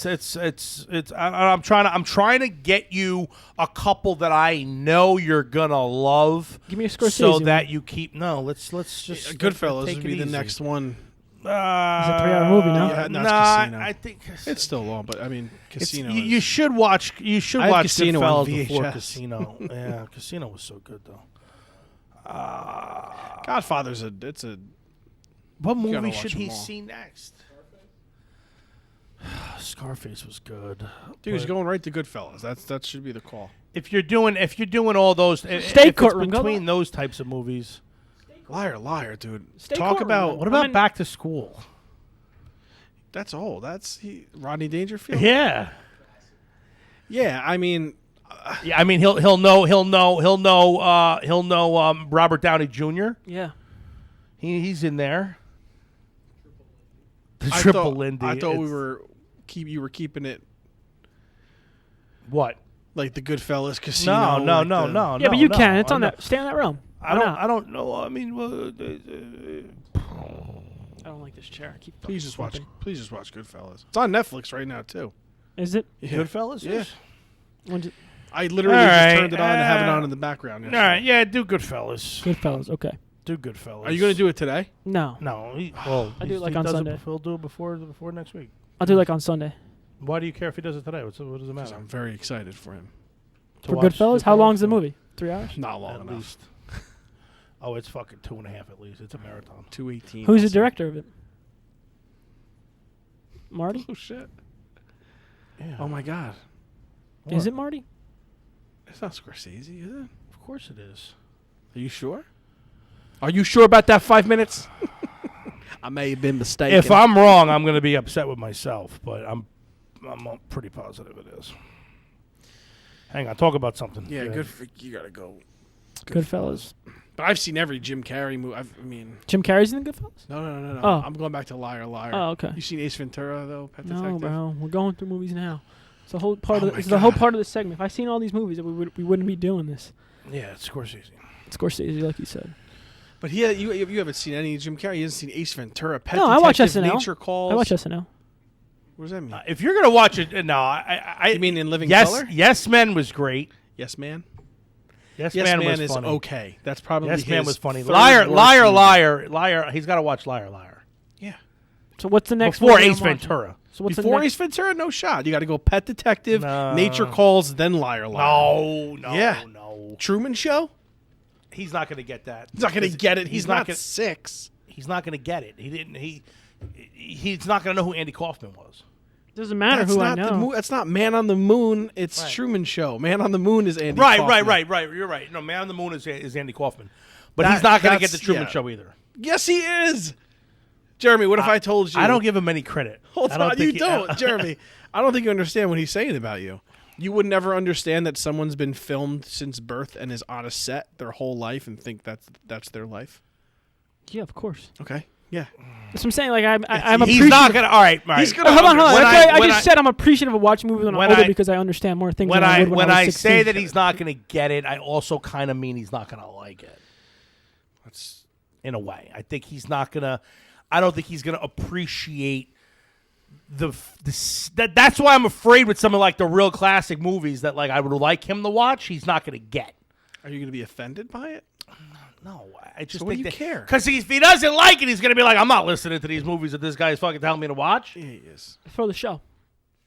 I'm trying to get you a couple that I know you're gonna love. Give me a Scorsese so one. that you keep. No, let's just Goodfellas take would it be the easy. next one. It's a 3-hour movie now. Yeah, no, it's Nah, Casino. I think It's still long, but I mean, Casino. is- You should watch. You should I have watch Casino on Goodfellas before VHS. Casino. Yeah, Casino was so good though. Godfather's it's a. What gotta movie watch should them he all. see next? Scarface was good. Dude, he's But going right to Goodfellas. That should be the call. If you're doing all those, State if it's Courtroom, go between on. those types of movies. Liar, liar, dude. State Talk Courtroom, about though. What about mean- Back to School? that's old. That's Rodney Dangerfield. Yeah. Yeah, I mean, Yeah, I mean he'll know Robert Downey Jr. Yeah. He's in there. The I triple thought, Lindy. I thought it's- you were keeping it what? like the Goodfellas Casino. No. Yeah, but you no, can. It's on no. that. Stay on that realm. I don't know. I mean, I don't like this chair. I keep Please just watch. flipping. Please just watch Goodfellas. It's on Netflix right now too. Is it? Yeah. Goodfellas. Yeah. is? When's it? I literally All just right, turned it on and have it on in the background. All right, yeah, do Goodfellas. Goodfellas. Okay. Do Goodfellas. Are you going to do it today? No. No. I do it like on Sunday. He'll do it before next week. I'll do it like on Sunday. Why do you care if he does it today? What does it Because matter? I'm very excited for him. To For watch Goodfellas? How long's the movie? 3 hours? Not long At enough. least. Oh, it's fucking 2.5 at least. It's a marathon. 2:18. Who's the director of it? Marty? Oh shit! Yeah. Oh my god! Is it Marty? It's not Scorsese, is it? Of course it is. Are you sure? Are you sure about that 5 minutes? I may have been mistaken. If I'm wrong, I'm going to be upset with myself, but I'm pretty positive it is. Hang on, talk about something. yeah, Go good. ahead. You gotta go. Goodfellas. But I've seen every Jim Carrey movie. I mean, Jim Carrey's in the Goodfellas? no. Oh. I'm going back to Liar Liar. Oh, okay. You seen Ace Ventura though? Pet No, Detective? bro. We're going through movies now. It's the whole part Oh of my it's the whole God. part of the segment. If I seen all these movies, we wouldn't be doing this. Yeah, it's Scorsese. Scorsese, like you said. But you haven't seen any Jim Carrey. You haven't seen Ace Ventura, Pet No, I Detective, watch SNL. Nature Calls. I watch SNL. What does that mean? If you're gonna watch it, no, I You mean in Living yes, Color? Yes Man was great. Yes Man. Yes, Yes Man, Man was is funny. okay. That's probably Yes his Man was funny. third Liar, worst liar, movie. liar, liar. He's got to watch Liar, Liar. Yeah. So what's the next Before movie Ace I'm watching? Ventura. So what's Before the Ace next? Ventura, no shot. You got to go Pet Detective, No. Nature Calls, then Liar Liar. No, Yeah. no. Truman Show. He's not going to get that. He's not going to get it. He's not gonna, 6. He's not going to get it. He didn't. He's not going to know who Andy Kaufman was. Doesn't matter That's who not I know. that's not Man on the Moon. It's Right. Truman Show. Man on the Moon is Andy. Right. Kaufman. You're right. No, Man on the Moon is Andy Kaufman, but he's not going to get the Truman Show either. Yes, he is. Jeremy, what if I told you? I don't give him any credit. Hold I don't on, think you don't, Jeremy. I don't think you understand what he's saying about you. You would never understand that someone's been filmed since birth and is on a set their whole life and think that's their life. Yeah, of course. Okay. Yeah. That's what I'm saying. Like I'm He's appreciative. not going to. All right. He's gonna Hold on. When That's why I when just said I'm appreciative of watching movies when I'm when older I- because I understand more things. when than I I would when when I I was say 16. that he's not going to get it, I also kind of mean he's not going to like it. That's In a way, I think he's not going to. I don't think he's going to appreciate that's why I'm afraid with something like the real classic movies that like I would like him to watch. He's not going to get. Are you going to be offended by it? No, I just So what do think you that care? because if he doesn't like it, he's going to be like, I'm not listening to these movies that this guy's fucking telling me to watch. Yeah, he is. for the show.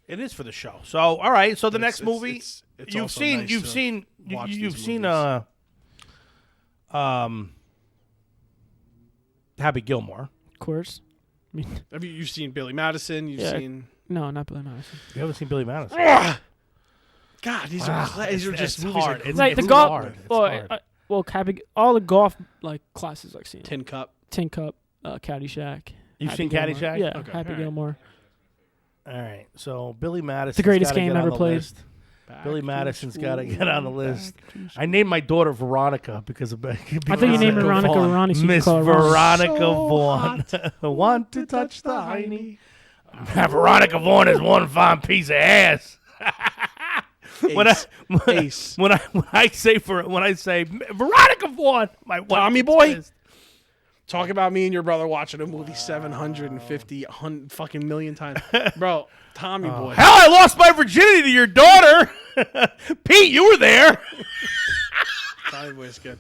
It is for the show. So all right. So the But next it's- movie it's you've also seen, nice you've to seen, watch you've these seen, movies. Happy Gilmore. Of course. I mean, Have you've seen Billy Madison? You've Yeah. seen. no, not Billy Madison. You haven't seen Billy Madison. God, these Wow. are these are It's just movies. hard. Like It's Like the hard. golf. It's Well, hard. all the golf like classes I've seen. Tin Cup. Tin Cup, Caddyshack. You've Happy seen Gilmore. Caddyshack? Yeah, Okay. Happy All right. Gilmore. All right. So Billy Madison. The greatest game ever played. Billy Madison's got to get on the list. Back to I named my daughter Veronica because of. I thought you named her Veronica Ronnie, so you Miss call her Ronnie. Veronica So Vaughn. Want to touch the hiney? Veronica Vaughn is one fine piece of ass. When Ace. when I say Veronica Vaughn, my wife Tommy gets boy? pissed. Talk about me and your brother watching a movie 750 fucking million times, bro. Tommy boy. Hell, I lost my virginity to your daughter. Pete, you were there. Tommy boy is good.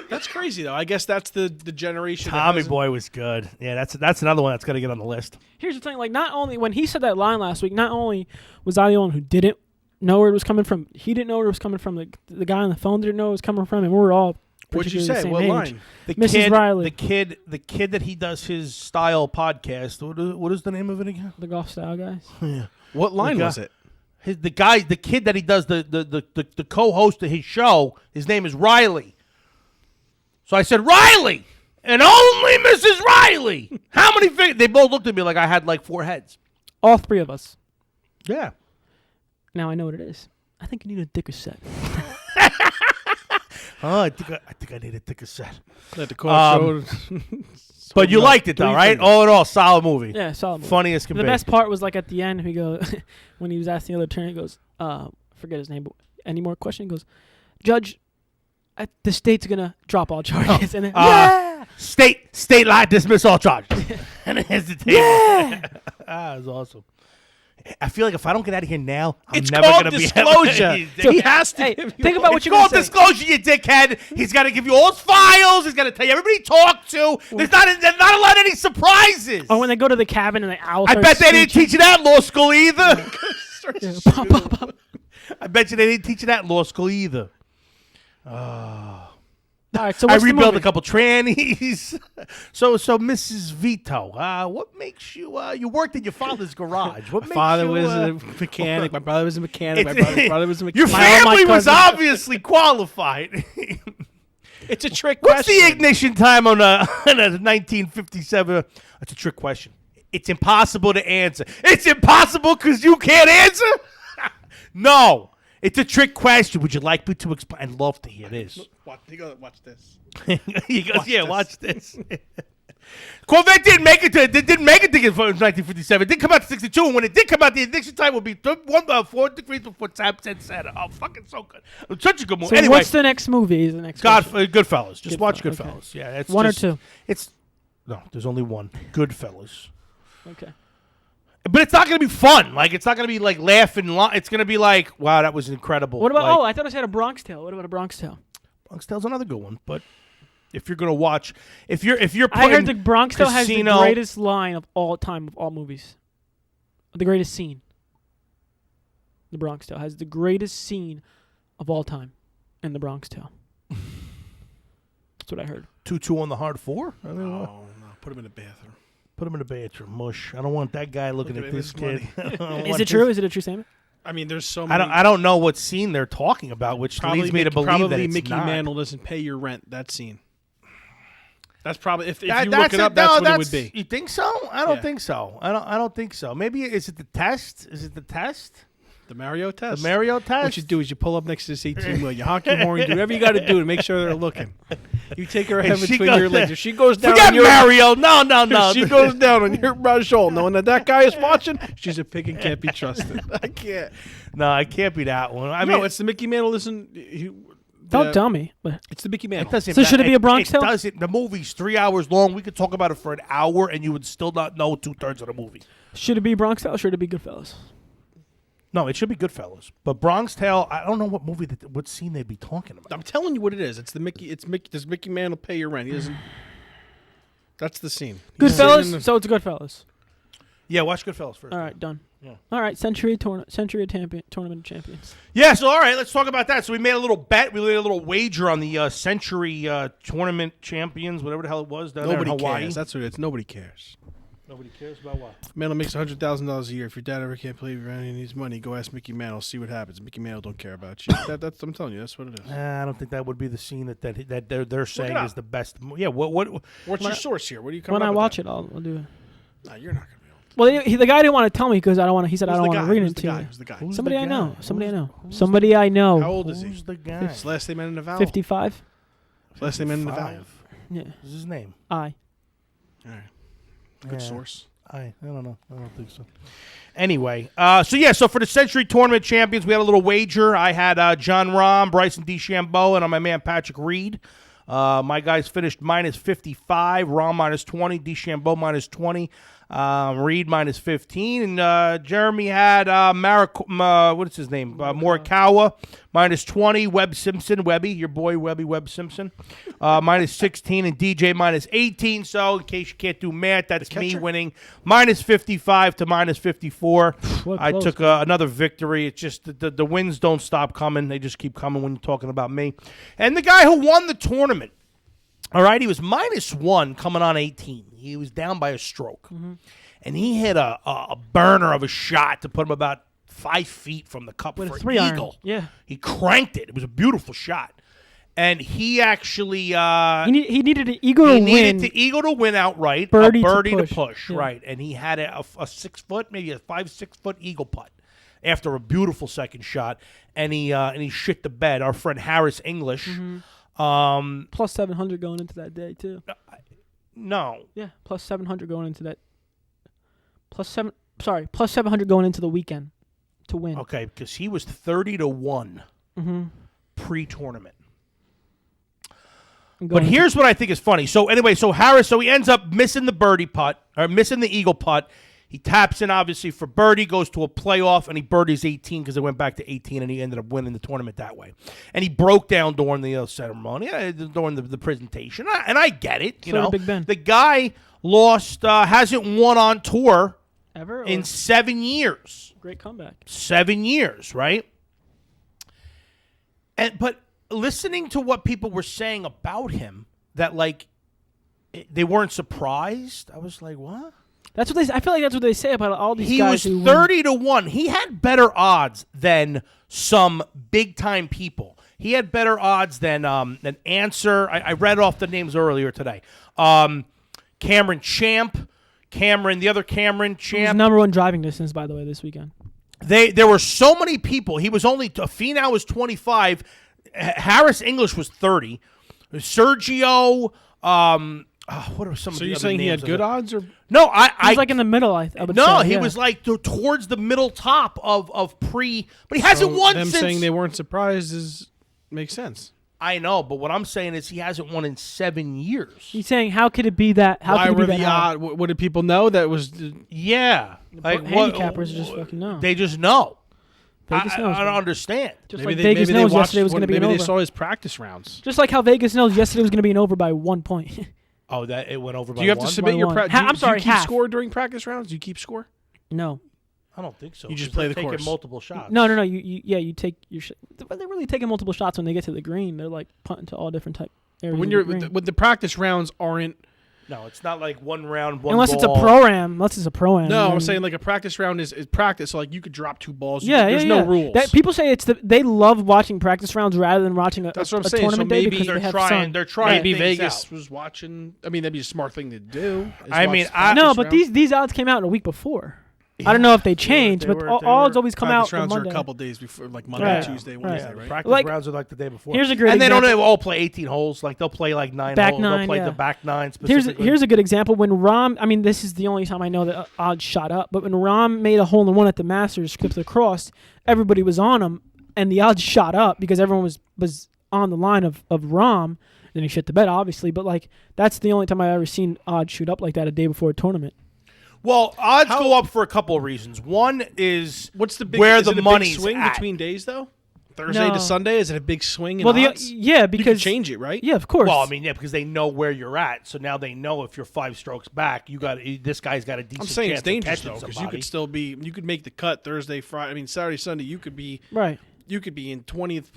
That's crazy though. I guess that's the generation. that Tommy doesn't- Boy was good. Yeah, that's another one that's got to get on the list. Here's the thing: like, not only when he said that line last week, not only was I the one who didn't know where it was coming from, he didn't know where it was coming from. The guy on the phone didn't know where it was coming from, and we were all. What'd you particularly the say? same What age. line? The Mrs. kid, Riley. the kid that he does his style podcast. What is the name of it again? The golf style guys. What line guy- was it? The kid that he does the co-host of his show. His name is Riley. So I said Riley, and only Mrs. Riley. How many? They both looked at me like I had like 4 heads. All three of us. Yeah. Now I know what it is. I think you need a thicker set. Oh, I think I need a thicker set. That the call But you liked it though, right? All in all, solid movie. Yeah, solid movie. Funny as can The be. best part was like at the end, he goes when he was asking the other attorney, he goes, forget his name, but any more question? He goes, Judge, the state's gonna drop all charges. And then, yeah, State lie, dismiss all charges. And it has the table. yeah. It was awesome. I feel like if I don't get out of here now, I'm It's never called gonna be disclosure. You He has to. Hey, give you think about what It's you're gonna called say. disclosure, you dickhead. He's got to give you all his files. He's got to tell you everybody he talked to. There's not allowed any surprises. Or when they go to the cabin and the owl. I bet they didn't teach you that in law school either. Yeah, pop, pop, pop. I bet you they didn't teach you that in law school either. All right, so I what's the rebuilt movie? a couple trannies. So Mrs. Vito, what makes you? You worked in your father's garage. What My makes father you, was a mechanic. My brother was a mechanic. My brother was a Your mechanic. family was cousins. obviously qualified. It's a trick What's question. the ignition time on a 1957? That's a trick question. It's impossible to answer. It's impossible because you can't answer? No. It's a trick question. Would you like me to explain? I'd love to hear this. Watch this. He goes, watch this. Corvette didn't make it to 1957. It didn't come out to 62, and when it did come out, the ignition time would be 4 degrees before Sam said. Oh, fucking so good. Such a good movie. So anyway, what's the next movie? Is the next question? Goodfellas. Just watch Okay. Goodfellas. Yeah, it's One or just, two? No, there's only one. Goodfellas. Okay. But it's not going to be fun. Like, it's not going to be like laughing. It's going to be like, wow, that was incredible. What about? Like, I thought I said a Bronx Tale. What about a Bronx Tale? Bronx Tale's another good one. But if you're going to watch, if you're I putting heard the Bronx Tale has the Casino- greatest line of all time of all movies. The greatest scene. The Bronx Tale has the greatest scene of all time in the Bronx Tale. That's what I heard. 2-2 on the hard 4. I mean, what? No. Put him in the bathroom. Put him in the bathroom. Mush. I don't want that guy looking Look at at this his kid. money. I don't Is want it true? this- Is it a true statement? I mean, there's so many. I don't know what scene they're talking about, which leads me to believe probably that it's Mickey not. Mantle doesn't pay your rent. That scene. That's probably if you That- look it up, that's what it would be. You think so? I don't Yeah. think so. I don't think so. Maybe is it the test? Is it the test? The Mario test. The Mario test? What you do is you pull up next to this 18 wheel, you honk your horn, you do whatever you got to do to make sure they're looking. You take her head And she between goes your legs. there. If she goes down Forget on your Mario. No. if she goes down on your shoulder, knowing that guy is watching, she's a pig and can't be trusted. I can't. No, I can't be that one. I No, mean, it's the Mickey Mantle. Listen, Don't tell me. But It's the Mickey it Mantle. doesn't So should it be a Bronx It Tale? doesn't. The movie's 3 hours long. We could talk about it for an hour, and you would still not know 2/3 of the movie. should it be Bronx Tale or should it be Goodfellas? No, it should be Goodfellas. But Bronx Tale, I don't know what scene they'd be talking about. I'm telling you what it is. It's the Mickey. It's Mickey. Does Mickey Mantle pay your rent? He doesn't. That's the scene. He's sitting in Goodfellas. the- So it's Goodfellas. Yeah, watch Goodfellas first. All right, done. Yeah. All right, Century of Tournament of Champions. Yeah, so all right, let's talk about that. So we made a little bet. We made a little wager on the Century Tournament Champions, whatever the hell it was, down there in Nobody Hawaii. cares. That's what it is. Nobody cares. Nobody cares about what? Mantle makes $100,000 a year. If your dad ever can't play around and he needs money, go ask Mickey Mantle. See what happens. Mickey Mantle don't care about you. That's I'm telling you. That's what it is. I don't think that would be the scene that they're saying up. is the best. Yeah, what? What's your source here? What are you coming When up I with watch that? it, I'll do it. No, you're not gonna be able to. Well, the guy didn't want to tell me because I don't want to. He said I Who's don't the want guy? to read Who's it the to guy? you. Who's the guy? Who's Somebody the I know. guy? Somebody I know. who's Somebody I know. How old is he? Who's the guy? His last name ending in a vowel. 55. Last name ending in a vowel. 55. Yeah. What's his name? I. All right. Good Yeah. source. I don't know. I don't think so. Anyway, so for the Century Tournament Champions, we had a little wager. I had John Rahm, Bryson DeChambeau, and my man Patrick Reed. My guys finished minus 55, Rahm minus 20, DeChambeau minus 20, Reed minus 15, and Jeremy had what is his name? Morikawa minus 20, Webby, your boy Webb Simpson, minus 16, and DJ minus 18. So in case you can't do math, that's me winning minus 55 to minus 54. What I close. took another victory. It's just the wins don't stop coming. They just keep coming when you're talking about me. And the guy who won the tournament, all right, he was minus 1 coming on 18. He was down by a stroke. Mm-hmm. And he hit a burner of a shot to put him about 5 feet from the cup With for a an 3-iron. eagle. Yeah. He cranked it. It was a beautiful shot. And he actually He needed an eagle to he win. needed the eagle to win outright, Birdie a to birdie to push. push, Yeah. right? And he had a 6 foot, maybe a 5-6 foot eagle putt after a beautiful second shot, and he shit the bed. Our friend Harris English, Plus 700 going into that day too. no, Yeah. Plus 700 going into that. Plus 700 going into the weekend to win. okay, because he was 30-1 Mm-hmm. pre-tournament. And But going into- here's what I think is funny. So anyway, Harris, he ends up missing the birdie putt, or missing the eagle putt. He taps in, obviously, for birdie, goes to a playoff, and he birdies 18 because it went back to 18, and he ended up winning the tournament that way. And he broke down during the ceremony, during the presentation. And I get it. You So did know, Big Ben. the guy lost, hasn't won on tour ever in or 7 years. great comeback. 7 years, right? But listening to what people were saying about him, that like they weren't surprised. I was like, what? That's what they. I feel like that's what they say about all these He guys was who win. 30-1. He had better odds than some big time people. He had better odds than Answer. I read off the names earlier today. Cameron Champ, the other Cameron He was Champ. number one driving distance, by the way, this weekend. there were so many people. He was only Finau was 25. Harris English was 30. Sergio. What are some of So the you're other saying he names had good odds, or No, He was like in the middle. I would no, say, he yeah. was like towards the middle top of pre. But he hasn't won them since. saying they weren't surprised makes sense. I know, but what I'm saying is he hasn't won in 7 years. He's saying, how could it be that? How Why could it were be that the high? odds? What did people know that was? Yeah, Handicappers just fucking know. They just know. Vegas knows. I don't man. understand. Just like Vegas maybe knows they watched, yesterday was going to be an maybe over. they saw his practice rounds. Just like how Vegas knows yesterday was going to be an over by 1 point. Oh, that it went over by Do you have one? to submit your By practice? one. I'm sorry, Do you keep half. score during practice rounds? Do you keep score? No. I don't think so. You just 'cause play they're the taking course. multiple shots. No. You take your shot. But they're really taking multiple shots when they get to the green. They're like punting to all different type areas. When of you're the green. with the practice rounds aren't. No, it's not like one round, one Unless ball. it's a pro-am. No, I'm then- saying like a practice round is practice. So like you could drop 2 balls. Yeah, There's yeah. no rules. People say they love watching practice rounds rather than watching a, That's a, what I'm a saying. So tournament day maybe because they're they have trying. sun. They're trying. Maybe things Vegas out. was watching. I mean, that'd be a smart thing to do. is I watch mean, the I- No, practice but round. these odds came out a week before. I don't know if they changed, they but were- odds always come out practice on rounds are Monday. a couple days before, like Monday, Right. Tuesday, Right. Wednesday, Yeah, right? practice Like- rounds are like the day before. Here's a great and they example. don't all play 18 holes. Like they'll play like 9 Back holes. nine, They'll play yeah. the back 9 specifically. Here's a good example. When Rahm, I mean, this is the only time I know that odds shot up, but when Rahm made a hole-in-one at the Masters, clipped across, everybody was on him, and the odds shot up because everyone was on the line of Rahm. Then he shit the bed, obviously, but like that's the only time I've ever seen odds shoot up like that a day before a tournament. Well, odds go up for a couple of reasons. One is What's the big, where is the it a big money's swing at. between days though? Thursday No. to Sunday, is it a big swing in Well, odds? yeah, you can because change it, right? yeah, of course. Well, I mean, yeah, because they know where you're at, so now they know if you're 5 strokes back, this guy's got a decent I'm saying chance it's dangerous of though, catching because you somebody. could still be, you could make the cut Thursday, Friday. I mean, Saturday, Sunday, you could be right, in 20th,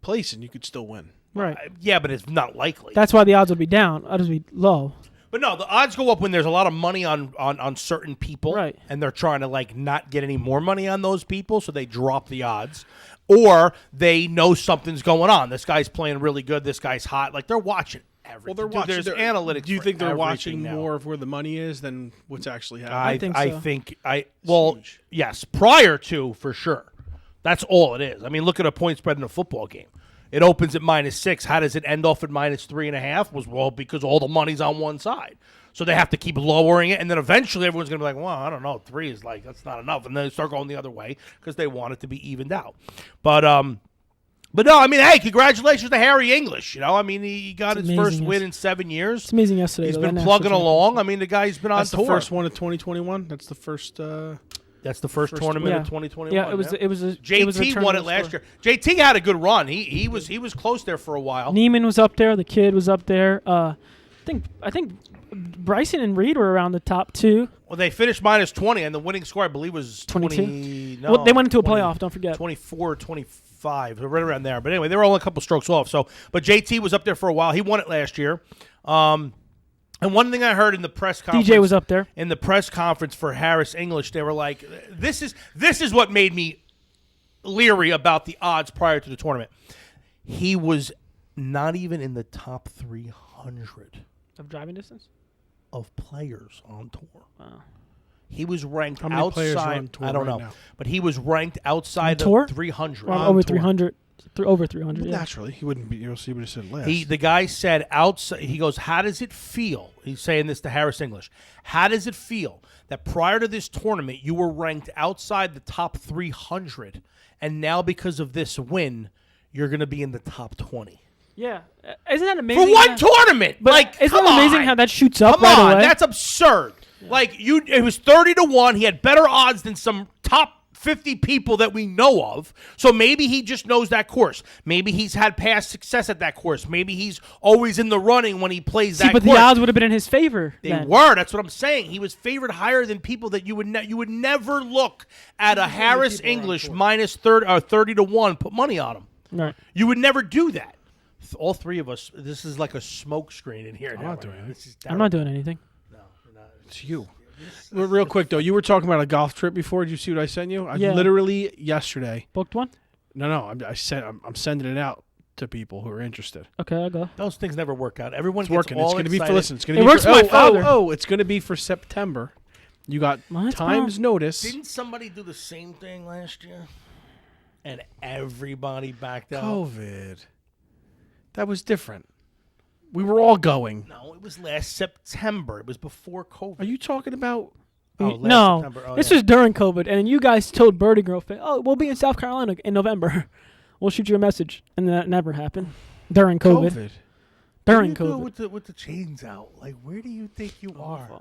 place, and you could still win. right. Yeah, but it's not likely. That's why the odds would be down. Odds would be low. But no, the odds go up when there's a lot of money on certain people, Right. and they're trying to like not get any more money on those people, so they drop the odds, or they know something's going on. This guy's playing really good. This guy's hot. Like they're watching everything. Well, they're watching. There's they're- analytics. Do you for think they're everything watching now. more of where the money is than what's actually happening? think so. huge. Yes, prior to for sure. That's all it is. I mean, look at a point spread in a football game. It opens at -6. How does it end off at -3.5? Well, because all the money's on one side. So they have to keep lowering it, and then eventually everyone's going to be like, well, I don't know, 3 is like, that's not enough. And then they start going the other way because they want it to be evened out. But no, I mean, hey, congratulations to Harry English. I mean, he got It's his first amazing, win yes. in 7 years. It's amazing yesterday. He's though, been that plugging national along. I mean, the guy's been on That's tour. the first one of 2021. That's the first. That's the first tournament yeah. of 2021. Yeah, it was a JT turn won of it the last score. year. JT had a good run. He was close there for a while. Neiman was up there. The kid was up there. I think Bryson and Reed were around the top 2. Well, they finished -20, and the winning score, I believe, was 22? 20. No, Well, they went into a 20, playoff. Don't forget. 24, 25, so right around there. But anyway, they were only a couple strokes off. So, but JT was up there for a while. He won it last year. And one thing I heard in the press conference, DJ was up there. in the press conference for Harris English, they were like, "This is what made me leery about the odds prior to the tournament." He was not even in the top 300 Of driving distance? of players on tour. Wow. He was ranked How many players outside. are on tour I don't right know, now? but he was ranked outside On tour? of 300. Well, On over tour. 300. Over 300, yeah. Naturally, he wouldn't be. He would have said less. The guy said outside. He goes, "How does it feel?" He's saying this to Harris English. How does it feel that prior to this tournament you were ranked outside the top 300, and now because of this win, you're going to be in the top 20 Yeah. Isn't that amazing? for one tournament? But like, isn't come that amazing on. how that shoots up Come right on, away? that's absurd. Like it was 30-1. He had better odds than some top 50 people that we know of. So maybe he just knows that course. Maybe he's had past success at that course. Maybe he's always in the running when he plays See, that but course. the odds would have been in his favor. They then. were. That's what I'm saying. He was favored higher than people that you would never look at a Harris English -30 to 1. Put money on him. Right. You would never do that. All 3 of us. This is like a smoke screen in here. I'm not doing it. This is I'm not doing anything. It's you. Real quick though, you were talking about a golf trip before. Did you see what I sent you? I Yeah. literally yesterday. Booked one? No. I'm sending it out to people who are interested. Okay, I'll go. Those things never work out. Everyone It's gets working. all It's going to be excited. for. Listen, it's going It to be works for, for my father. It's going to be for September. You got Well, that's time's notice. Didn't somebody do the same thing last year? And everybody backed out. COVID. That was different. We were all going. No, it was last September. It was before COVID. Are you talking about? last No, September. Oh, this yeah. was during COVID, and you guys told Birdie Girl, "Oh, we'll be in South Carolina in November. We'll shoot you a message," and that never happened during COVID. During What do you do COVID. with the chains out? Like, where do you think you are?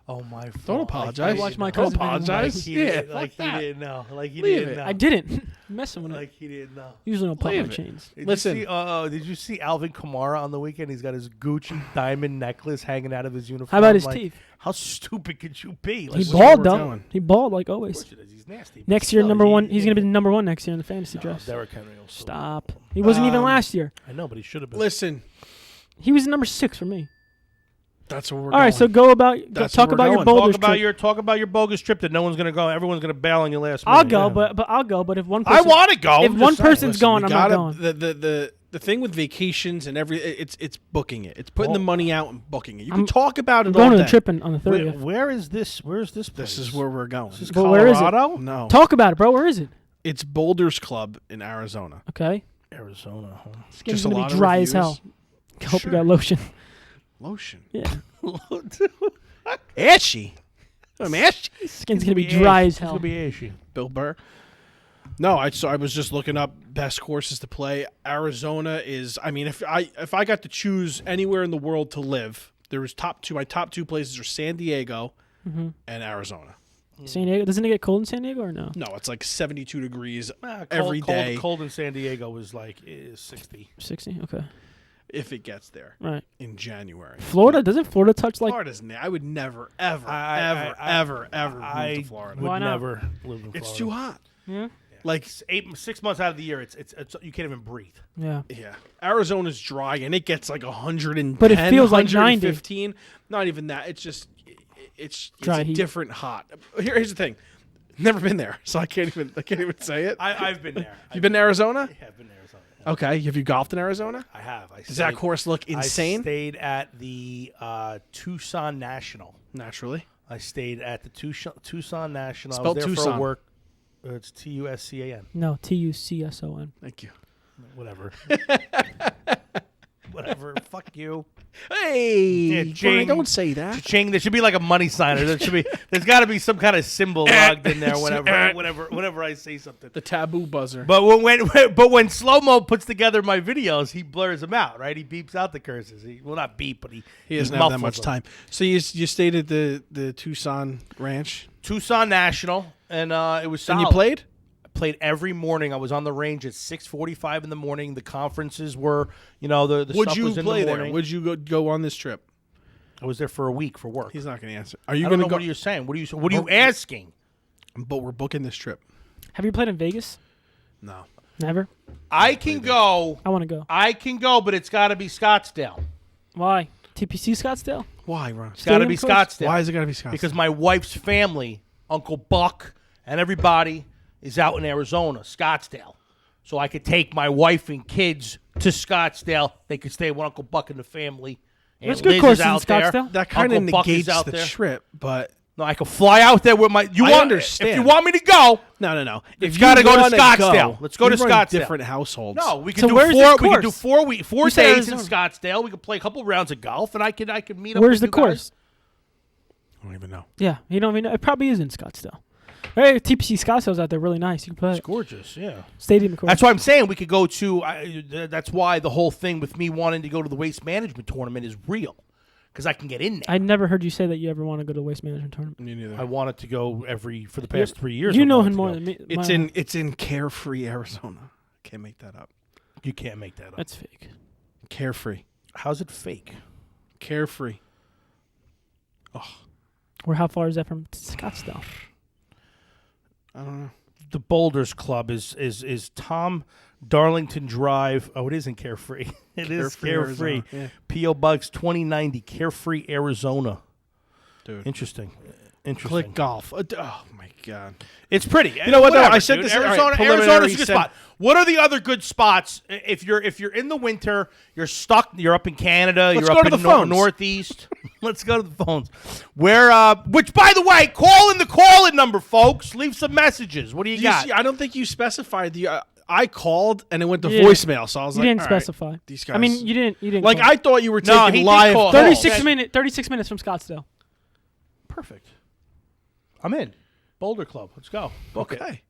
Oh my! Don't fault. apologize. I watched my Don't cousin Vinny apologize. Like he, Yeah, did, fuck like he that. didn't know. Like he Leave didn't it. know. I didn't. Messing with it. Like he didn't know. Usually don't pop my Leave it. chains. Listen. Did you see Alvin Kamara on the weekend? He's got his Gucci diamond necklace hanging out of his uniform. How about his Like, teeth? How stupid could you be? He Like, bald, bald we're though. going. He bald like of always. course it is. He's nasty. Next year, Still, number one. he- He's gonna be the number one next year in the fantasy No, draft. Derrick Henry will still- Stop. He wasn't even last year. I know, but he should have been. Listen, He was number 6 for me. that's what we're All going. right, so go about That's talk where about we're your going. boulders Talk trip. about your bogus trip that no one's gonna go. Everyone's gonna bail on you last minute. I'll go, Yeah. but I'll go. But if one I person, want to go. if I'm one just saying. person's going, we I'm not gotta- going. The thing with vacations and it's booking it. It's putting Oh. the money out and booking it. You I'm can talk about it I'm all going to day. the trip on the 30th. Where is this? Where's this? This place? is where we're going. This is But where is it? Colorado? No, Talk about it, bro. Where is it? it's Boulders Club in Arizona. Okay. Arizona. Huh? Skin's Just a gonna lot be of dry as reviews. hell. Hope Sure. you got lotion. Lotion. Yeah. Ashy. I'm ashy. Skin's gonna be dry as It's hell. gonna be ashy. Bill Burr. No, I was just looking up best courses to play. Arizona is. I mean, if I got to choose anywhere in the world to live, there was my top two places are San Diego and Arizona. San Diego. Doesn't it get cold in San Diego or no? No, it's like 72 degrees Cold, every day Cold in San Diego is like 60. 60. Okay. if it gets there Right. in January. Florida. Doesn't Florida touch like? Florida's. I would never, ever, I ever move to Florida. Would Why not? never live in Florida. It's too hot. Yeah. Like 6 months out of the year, it's you can't even breathe. Yeah. yeah, Arizona's dry and it gets like 110. But it feels like 90. 115. Not even that. It's just it's Dry a heat. different hot. Here's the thing. Never been there, so I can't even say it. I've been there. You've been to Arizona? Yeah, I've been to Arizona. Okay. Have you golfed in Arizona? I have. Does that course look insane? I stayed at the Tucson National. Naturally. I stayed at the Tucson National. Spelled I was there Tucson. for work. It's Tuscan. No. TUCSON. Thank you. Whatever. Whatever. Fuck you. Hey, Yeah, Brian, Jing. don't say that. Cha-ching. There should be like a money signer. There's got to be some kind of symbol logged in there. Whenever I say something. The taboo buzzer. But when Slow Mo puts together my videos, he blurs them out. Right? He beeps out the curses. Not beep, but He doesn't have that much time. So you stayed at the Tucson Ranch, Tucson National, and it was solid. and you played. Played every morning. I was on the range at 6:45 in the morning. The conferences were, the Would stuff you was in play the there? morning. Would you go on this trip? I was there for a week for work. He's not going to answer. Are I you don't going know to go? what are you saying? What are you asking? But we're booking this trip. Have you played in Vegas? No. Never. I can go. I want to go. I can go, but it's got to be Scottsdale. Why? TPC Scottsdale? Why, Ron? It's got to be Stadium course? Scottsdale. Why is it got to be Scottsdale? Because my wife's family, Uncle Buck, and everybody is out in Arizona, Scottsdale. So I could take my wife and kids to Scottsdale. They could stay with Uncle Buck and the family. And There's good Liz courses is in out there. Scottsdale. that kind of Uncle Buck is negates out the there. trip. But No, I could fly out there with my. I understand. If you want me to go, no. It's gotta go to Scottsdale. Let's go to we run Scottsdale. Different households. no, we can So do where's four. this We can do course? 4 You said days in Arizona. Scottsdale. We could play a couple rounds of golf, and I could meet up. Where's with the you course? guys. I don't even know. Yeah, you don't even know. It probably is in Scottsdale. Hey, TPC Scottsdale's out there really nice. You can play It's it. gorgeous. Yeah. Stadium course. That's why I'm saying we could go to. That's why the whole thing with me wanting to go to the waste management tournament is real, because I can get in there. I never heard you say that you ever want to go to the waste management tournament. Me neither. I wanted to go for the past 3 years. You I know wanted him to more go. than me. It's in Carefree, Arizona. Can't make that up. You can't make that up. That's fake. Carefree. How's it fake? Carefree. Or how far is that from Scottsdale? I don't know. The Boulders Club is Tom Darlington Drive. Oh, it isn't Carefree. It is Carefree, Carefree. Arizona. Yeah. P.O. Box 2090, Carefree, Arizona. Dude. Interesting. Click golf. Oh my god. It's pretty. You know what, though? Whatever, I said dude. this- all right, Arizona's preliminary a good said- spot. What are the other good spots? If you're in the winter, you're stuck. You're up in Canada. Let's you're go up to in the phones. Northeast. Let's go to the phones. Which, by the way, call in the call-in number, folks. Leave some messages. What do you got? See, I don't think you specified the. I called and it went to Yeah. voicemail, so I was You like, didn't all right, specify. these guys. I mean, you didn't. like call. I thought you were No, he taking did live. call. 36 minutes from Scottsdale. Perfect. I'm in. Boulder Club. Let's go. Book it. Okay,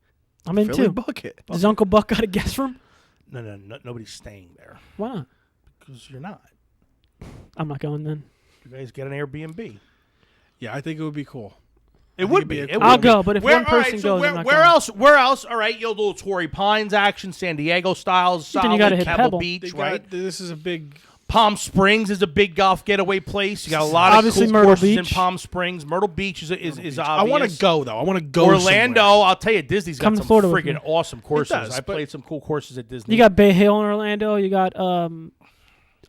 I'm in Philly too. bucket. Does Uncle Buck got a guest room? No, nobody's staying there Why not? because you're not. I'm not going then. You guys get an Airbnb. Yeah, I think it would be cool. It would be. it'd be It a would I'll be. go, but if Where- one all right, person so goes, I'm not where going. else? Where else? All right, you'll do Torrey Pines action, San Diego styles, But then you gotta hit Pebble Pebble. Beach, They right? got, this is a big. Palm Springs is a big golf getaway place. You got a lot Obviously of cool Myrtle courses in Beach. Palm Springs. Myrtle Beach is obvious. I want to go though. I want to go. Orlando, somewhere. I'll tell you, Disney's got Come to some Florida with friggin' me. awesome courses. does, I but- played some cool courses at Disney. You got Bay Hill in Orlando. You got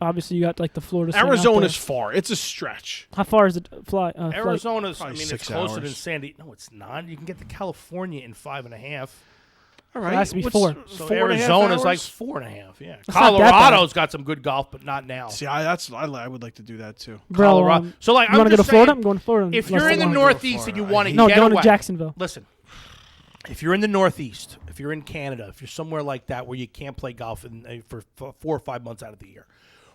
obviously you got like the Florida. thing out Arizona's there. far. It's a stretch. How far is the flight? flight? Arizona's. I Probably mean, 6 it's closer than hours. San Diego. No, it's not. You can get to California in 5.5. All It right, has to be what's 4. So 4.5 Arizona's like hours? 4.5. Yeah, That's not that bad. Colorado's got some good golf, but not now. See, I would like to do that too. Bro, Colorado. So like, you want I'm to go to just Florida? saying, I'm going to Florida. if less you're in the than wanna go to Northeast and you Florida. want to no, get going away, to Jacksonville. listen. If you're in the Northeast, if you're in Canada, if you're somewhere like that where you can't play golf for 4 or 5 months out of the year,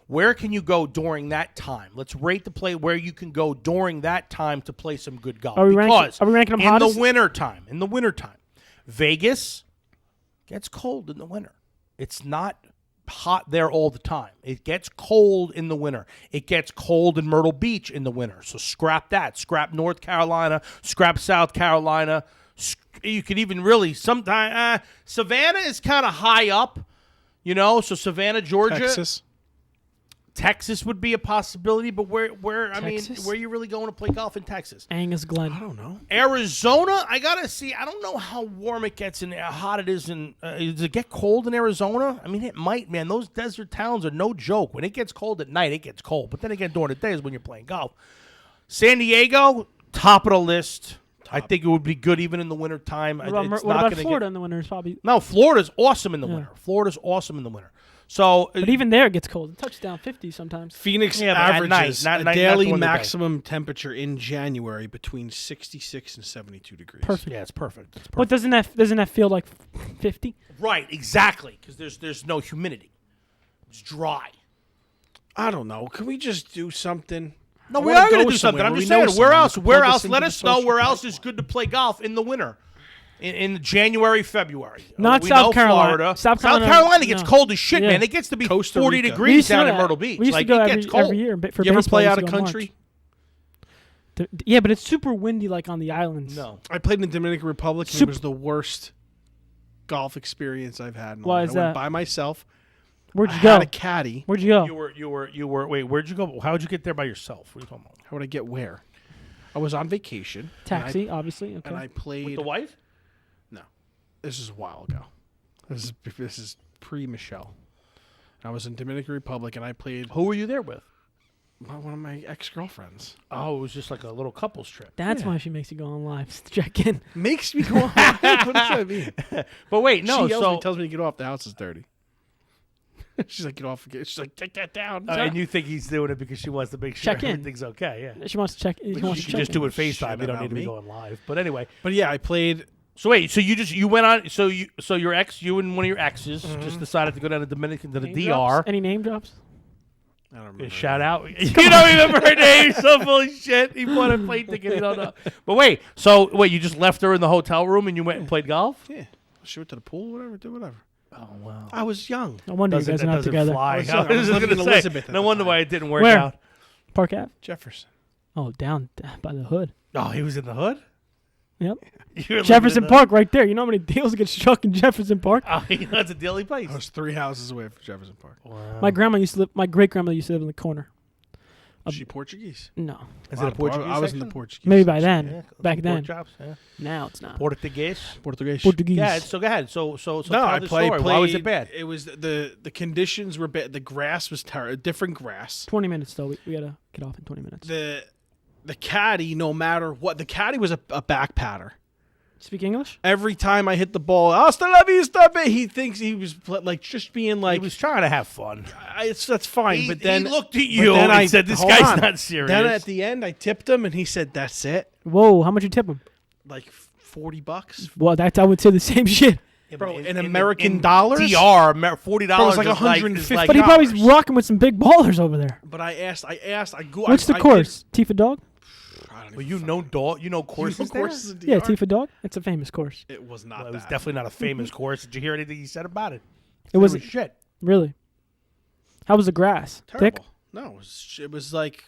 where can you go during that time? Let's rate the play where you can go during that time to play some good golf. Are we Because ranking them in hottest? the wintertime, Vegas gets cold in the winter. It's not hot there all the time. It gets cold in the winter. It gets cold in Myrtle Beach in the winter. So scrap that. Scrap North Carolina. Scrap South Carolina. You could even really sometimes Savannah is kind of high up, so Savannah, Georgia, Texas would be a possibility. But where Texas? where are you really going to play golf in Texas? Angus Glen. I don't know. Arizona, I gotta see. I don't know how warm it gets and how hot it is. Does it get cold in Arizona? I mean, it might, man. Those desert towns are no joke. When it gets cold at night, it gets cold. But then again, during the day is when you're playing golf. San Diego, top of the list. I think it would be good even in the wintertime. What about Florida in the winter? Is probably. No, Florida's awesome in the winter. Florida's awesome in the winter. So, But even there, it gets cold. It touches down 50 sometimes. Phoenix Yeah, but at averages night, not a daily during the day. maximum temperature in January between 66 and 72 degrees. Perfect. yeah, it's perfect. It's perfect. But doesn't that feel like 50? Right, exactly, because there's no humidity. It's dry. I don't know. Can we just do something? No, I we wanna are going to go do something. somewhere I'm where just we know saying, where someone. else? We can Where plug else? this into Let the us know social where else pipeline. is good to play golf in the winter. In January, February. Not We South know Carolina. Florida. South South Carolina, Carolina gets no. cold as shit, Yeah. man. It gets to be Costa 40 Rica. We degrees used to down go in that- Myrtle Beach. We used Like, to go it gets every cold. year. For You ever baseball, play we out used of to go in country? March. Yeah, but it's super windy like on the islands. No. I played in the Dominican Republic, and Super- it was the worst golf experience I've had. In a Why while. is I went that? by myself. Where'd I you go? had a caddy. Where'd you go? You were. Wait, where'd you go? How'd you get there by yourself? What are you talking about? How would I get where? I was on vacation. Taxi, obviously. Okay. And I played. With the wife? No, this is a while ago. This is pre-Michelle. I was in Dominican Republic, and I played Who were you there with? one of my ex-girlfriends. Oh, it was just like a little couples trip. That's why she makes you go on live to check in. Makes me go on. What does that mean? But wait, no. She yells at me, So tells me to get off. The house is dirty. She's like, get off. She's like, take that down. and you think he's doing it because she wants to make sure Check in. everything's okay? Yeah. She wants to check. She wants You to should check just in. do it Shit FaceTime. You don't about need to be me. going live. But anyway. But yeah, I played. So wait, so you went on, so your ex, you and one of your exes just decided to go down to Dominican to the Name DR. drops? Any name drops? I don't remember. Shout out. You don't remember her name. You're so full of shit. He bought a plane ticket. You don't know. But wait, you just left her in the hotel room and you went and played golf? Yeah, she went to the pool. Whatever. Do whatever. Oh wow. I was young. No wonder you guys are not together. Fly. I was I young. I was was just living gonna in say, Elizabeth at no the wonder time. why it didn't work Where? out. Park Ave? Jefferson. Oh, down by the hood. Oh, he was in the hood. Yep. You were living Jefferson in the- Park right there. You know how many deals get struck in Jefferson Park? Oh, that's a daily place. I was 3 houses away from Jefferson Park. Wow. My grandma used to live. My great grandma used to live in the corner. Was she Portuguese? No, Is Wow, it a Portuguese? I was in section? the Portuguese. maybe by section. then. Yeah, Back some then. pork chops, yeah. Now it's not. Portuguese. Portuguese. Portuguese. Yeah, so go ahead. So No, tell I the played. story. Why was it bad? It was the conditions were bad. The grass was terrible. Different grass. 20 minutes though. We gotta get off in 20 minutes. The caddy, no matter what, the caddy was a back patter. Speak English? Every time I hit the ball, hasta la vista, he thinks he was like just being like. He was trying to have fun. That's fine, but then he looked at you then and said, "This hold guy's on. not serious." Then at the end, I tipped him, and he said, "That's it." Whoa, how much you tip him? Like $40. Well, I would say the same shit. Bro, in American dollars? DR, $40 Bro, it's like is $150. like But he probably rocking with some big ballers over there. But I asked. What's the course? Tifa Dog? Well, you know courses there? Yeah, Tifa Dog. It's a famous course. It was not. Well, it was that. definitely not a famous course. Did you hear anything he said about it? It wasn't shit. Really. How was the grass? Terrible. Thick? No, it was like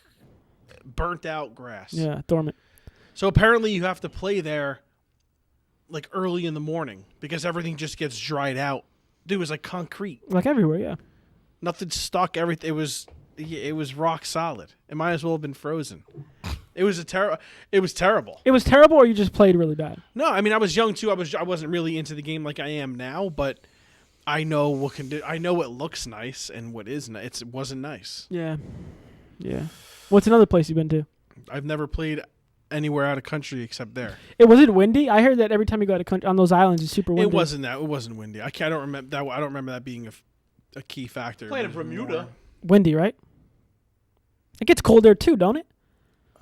burnt out grass. Yeah, dormant. So apparently you have to play there like early in the morning because everything just gets dried out. Dude, it was like concrete. Like everywhere, yeah. Nothing stuck. Everything it was rock solid. It might as well have been frozen. It was terrible. It was terrible. It was terrible, or you just played really bad? No, I mean I was young too. I wasn't really into the game like I am now, but I know what I know what looks nice and what is nice. It wasn't nice. Yeah. Yeah. What's another place you've been to? I've never played anywhere out of country except there. Was it windy? I heard that every time you go out of country on those islands, it's super windy. It wasn't that. It wasn't windy. I don't remember that. I don't remember that being a key factor. Played in Bermuda. Windy, right? It gets cold there too, don't it?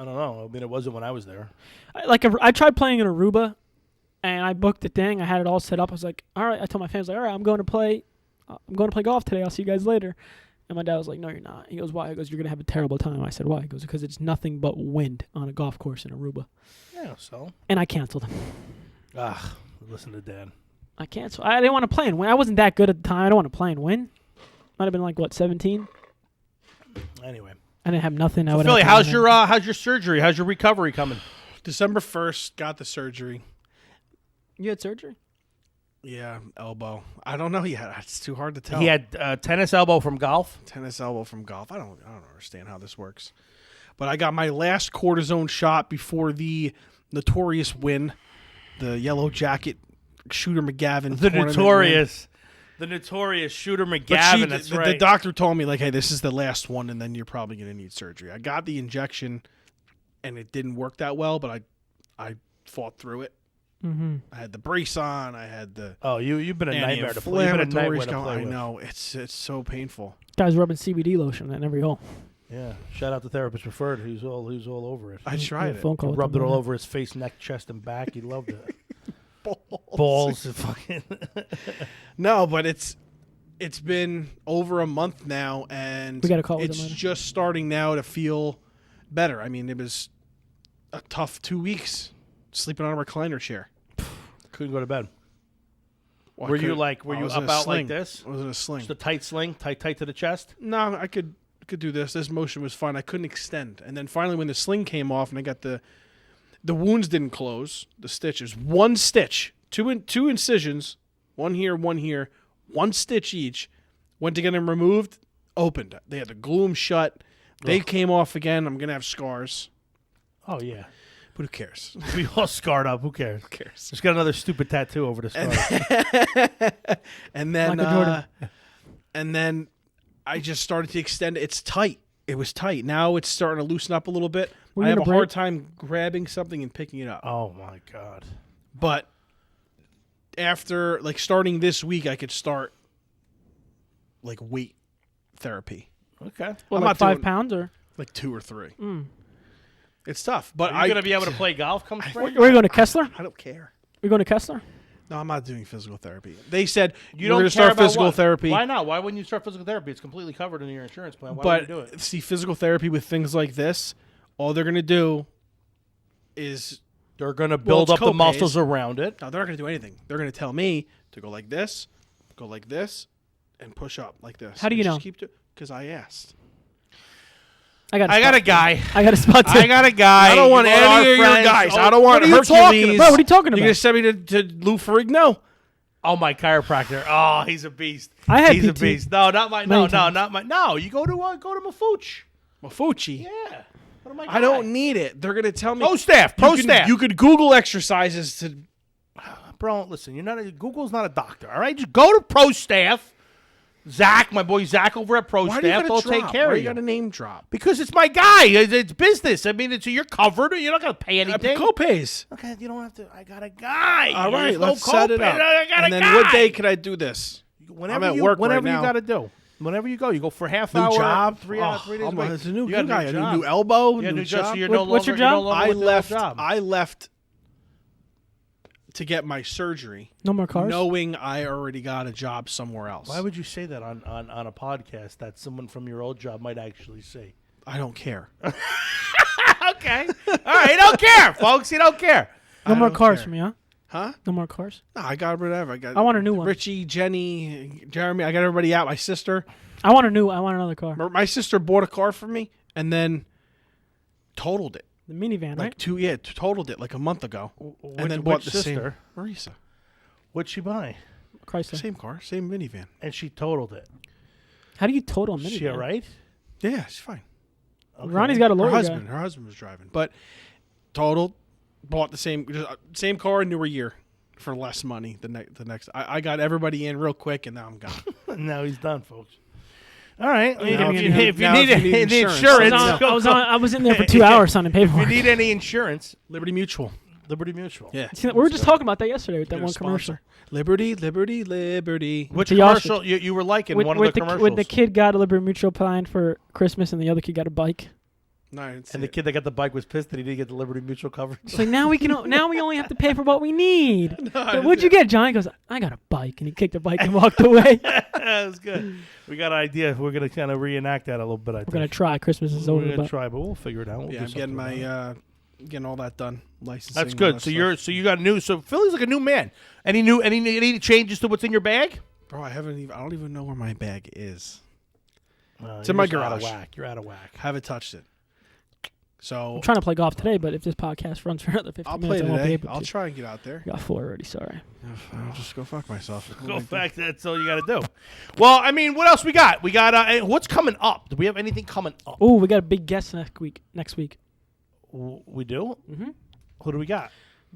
I don't know. I mean, it wasn't when I was there. I tried playing in Aruba, and I booked the thing. I had it all set up. I was like, all right. I told my family, all right, I'm going to play golf today. I'll see you guys later. And my dad was like, no, you're not. He goes, why? He goes, you're going to have a terrible time. I said, why? He goes, because it's nothing but wind on a golf course in Aruba. Yeah, so. And I canceled him. Listen to Dan. I canceled. I didn't want to play and win. I wasn't that good at the time. I don't want to play and win. Might have been like, 17? Anyway. I didn't have nothing. So Philly, how's your surgery? How's your recovery coming? December 1st, got the surgery. You had surgery? Yeah, elbow. I don't know yet. It's too hard to tell. He had tennis elbow from golf. Tennis elbow from golf. I don't understand how this works. But I got my last cortisone shot before the notorious win, the Yellow Jacket Shooter McGavin. The notorious Shooter McGavin. That's right. The doctor told me like, hey, this is the last one, and then you're probably going to need surgery. I got the injection, and it didn't work that well, but I fought through it. Mm-hmm. I had the brace on. I had the you've been a nightmare to play. You've been a nightmare to play I with. know it's so painful. Guys rubbing CBD lotion in every hole. Yeah, shout out to Therapist Preferred. He was all over it. I tried it. Phone call with Rubbed them it all right over his face, neck, chest, and back. He loved it. Balls. Fucking. No, but it's been over a month now, and We got a call with it's him later. just starting now to feel better. I mean, it was a tough 2 weeks sleeping on a recliner chair. Couldn't go to bed. Well, Were I you was in up a out sling. like this? I was in a sling. Just a tight sling, tight to the chest? No, I could do this. This motion was fine. I couldn't extend. And then finally when the sling came off and I got the wounds didn't close, the stitches. One stitch, two incisions, one here, one stitch each. Went to get them removed, opened. They had to glue them shut. They came off again. I'm going to have scars. Oh, yeah. But who cares? We all scarred up. Who cares? Who cares? Just got another stupid tattoo over the scar. And then Michael Jordan. and then I just started to extend it. It's tight. It was tight. Now it's starting to loosen up a little bit. Were I you have a gonna hard break? time grabbing something and picking it up. Oh, my God. But after starting this week, I could start weight therapy. Okay. What, I'm like not 5 doing- pounds or? 2 or 3. It's tough, but Are you going to be able to play golf come spring? We're going to Kessler? I don't care. We're going to Kessler? No, I'm not doing physical therapy. They said You we're don't going care to start about physical what? therapy. Why not? Why wouldn't you start physical therapy? It's completely covered in your insurance plan. Why would you do it? But see, physical therapy with things like this, all they're going to do is They're going to build it's up the copays. muscles around it. no, they're not going to do anything. They're going to tell me to go like this, and push up like this. How do you know? Because I asked. I got a guy. I got a spot too. I got a guy. I don't want One of any our of your friends- guys. Oh, I don't want what are you Hercules. talking about? Bro, what are you talking You're going about? to send me to Lou Ferrigno? Oh, my chiropractor. Oh, he's a beast. I had He's a PT beast. No, not my. many No, times. not my. No, you go to Mafooch. Mafucci. Yeah. What am I don't need it. They're going to tell me. Pro staff. You could Google exercises to. Bro, listen. Google's not a doctor. All right, just go to pro staff. Zach, my boy Zach over at Pro Why do you Staff, gotta they'll take drop? care Why of you you. got a name drop? Because it's my guy. It's business. I mean, you're covered. You're not going to pay anything. Co-pays. Okay, you don't have to. I got a guy. All right, There's no let's set it copay. up. I got And a then guy. what day could I do this? Whenever I'm at you, work whenever right you now. got to do. Whenever you go for half New hour, job? 3 hours, 3 days a week. It's a new You got guy. A job. new elbow. Yeah, new job. job. So you're What's your you're no job? longer I with the old left. job. I left to get my surgery, No more cars. knowing I already got a job somewhere else. Why would you say that on a podcast that someone from your old job might actually see? I don't care. Okay. All right. You don't care, folks. You don't care. No more don't cars care. for me, huh? Huh? No more cars. No, I got whatever. I want a new one. Richie, Jenny, Jeremy. I got everybody out. My sister. I want another car. My sister bought a car for me and then totaled it. The minivan, Like right? totaled it like a month ago. Which- And then bought which the sister? same. Marisa. What'd she buy? Chrysler. Same car, same minivan. And she totaled it. How do you total a Is minivan? she all right? Yeah, she's fine. Okay. Ronnie's got a Her lawyer husband. guy. Her husband was driving, but totaled. Bought the same car, newer year, for less money. The next, I got everybody in real quick, and now I'm gone. Now he's done, folks. All right. Now If if you you need need any insurance. insurance, I was in there for 2 hours signing if you paperwork. need any insurance, Liberty Mutual. Liberty Mutual. Yeah, See, we were just talking about that yesterday with that Get a one sponsor. commercial. Liberty, Liberty, Liberty. Which The commercial you were liking? With, one with of the the commercials. with the kid got a Liberty Mutual plan for Christmas, and the other kid got a bike. No, I didn't see And the it. kid that got the bike was pissed that he didn't get the Liberty Mutual coverage. So now we only have to pay for what we need. I So didn't what'd see you get, John? He goes, I got a bike, and he kicked the bike and walked away. That was good. We got an idea. We're gonna kind of reenact that a little bit. I think We're gonna try. Christmas is We're over, gonna but try, but we'll figure it out. We'll Yeah, do I'm getting something about it. my getting all that done. Licensing. That's all good. that So stuff. you got new. So Philly's like a new man. Any changes to what's in your bag? Bro, I don't even know where my bag is. It's in my Out of garage. whack. You're out of whack. Haven't touched it. So I'm trying to play golf today. But if this podcast runs for another 50 I'll minutes, play I won't be today. able I'll to. try and get out there. I got 4 already. Sorry. I'll just go fuck myself. Go back. That's all you got to do. Well, I mean, what else we got? We got what's coming up? Do we have anything coming up? Oh, we got a big guest next week. We do. Mhm. Who do we got?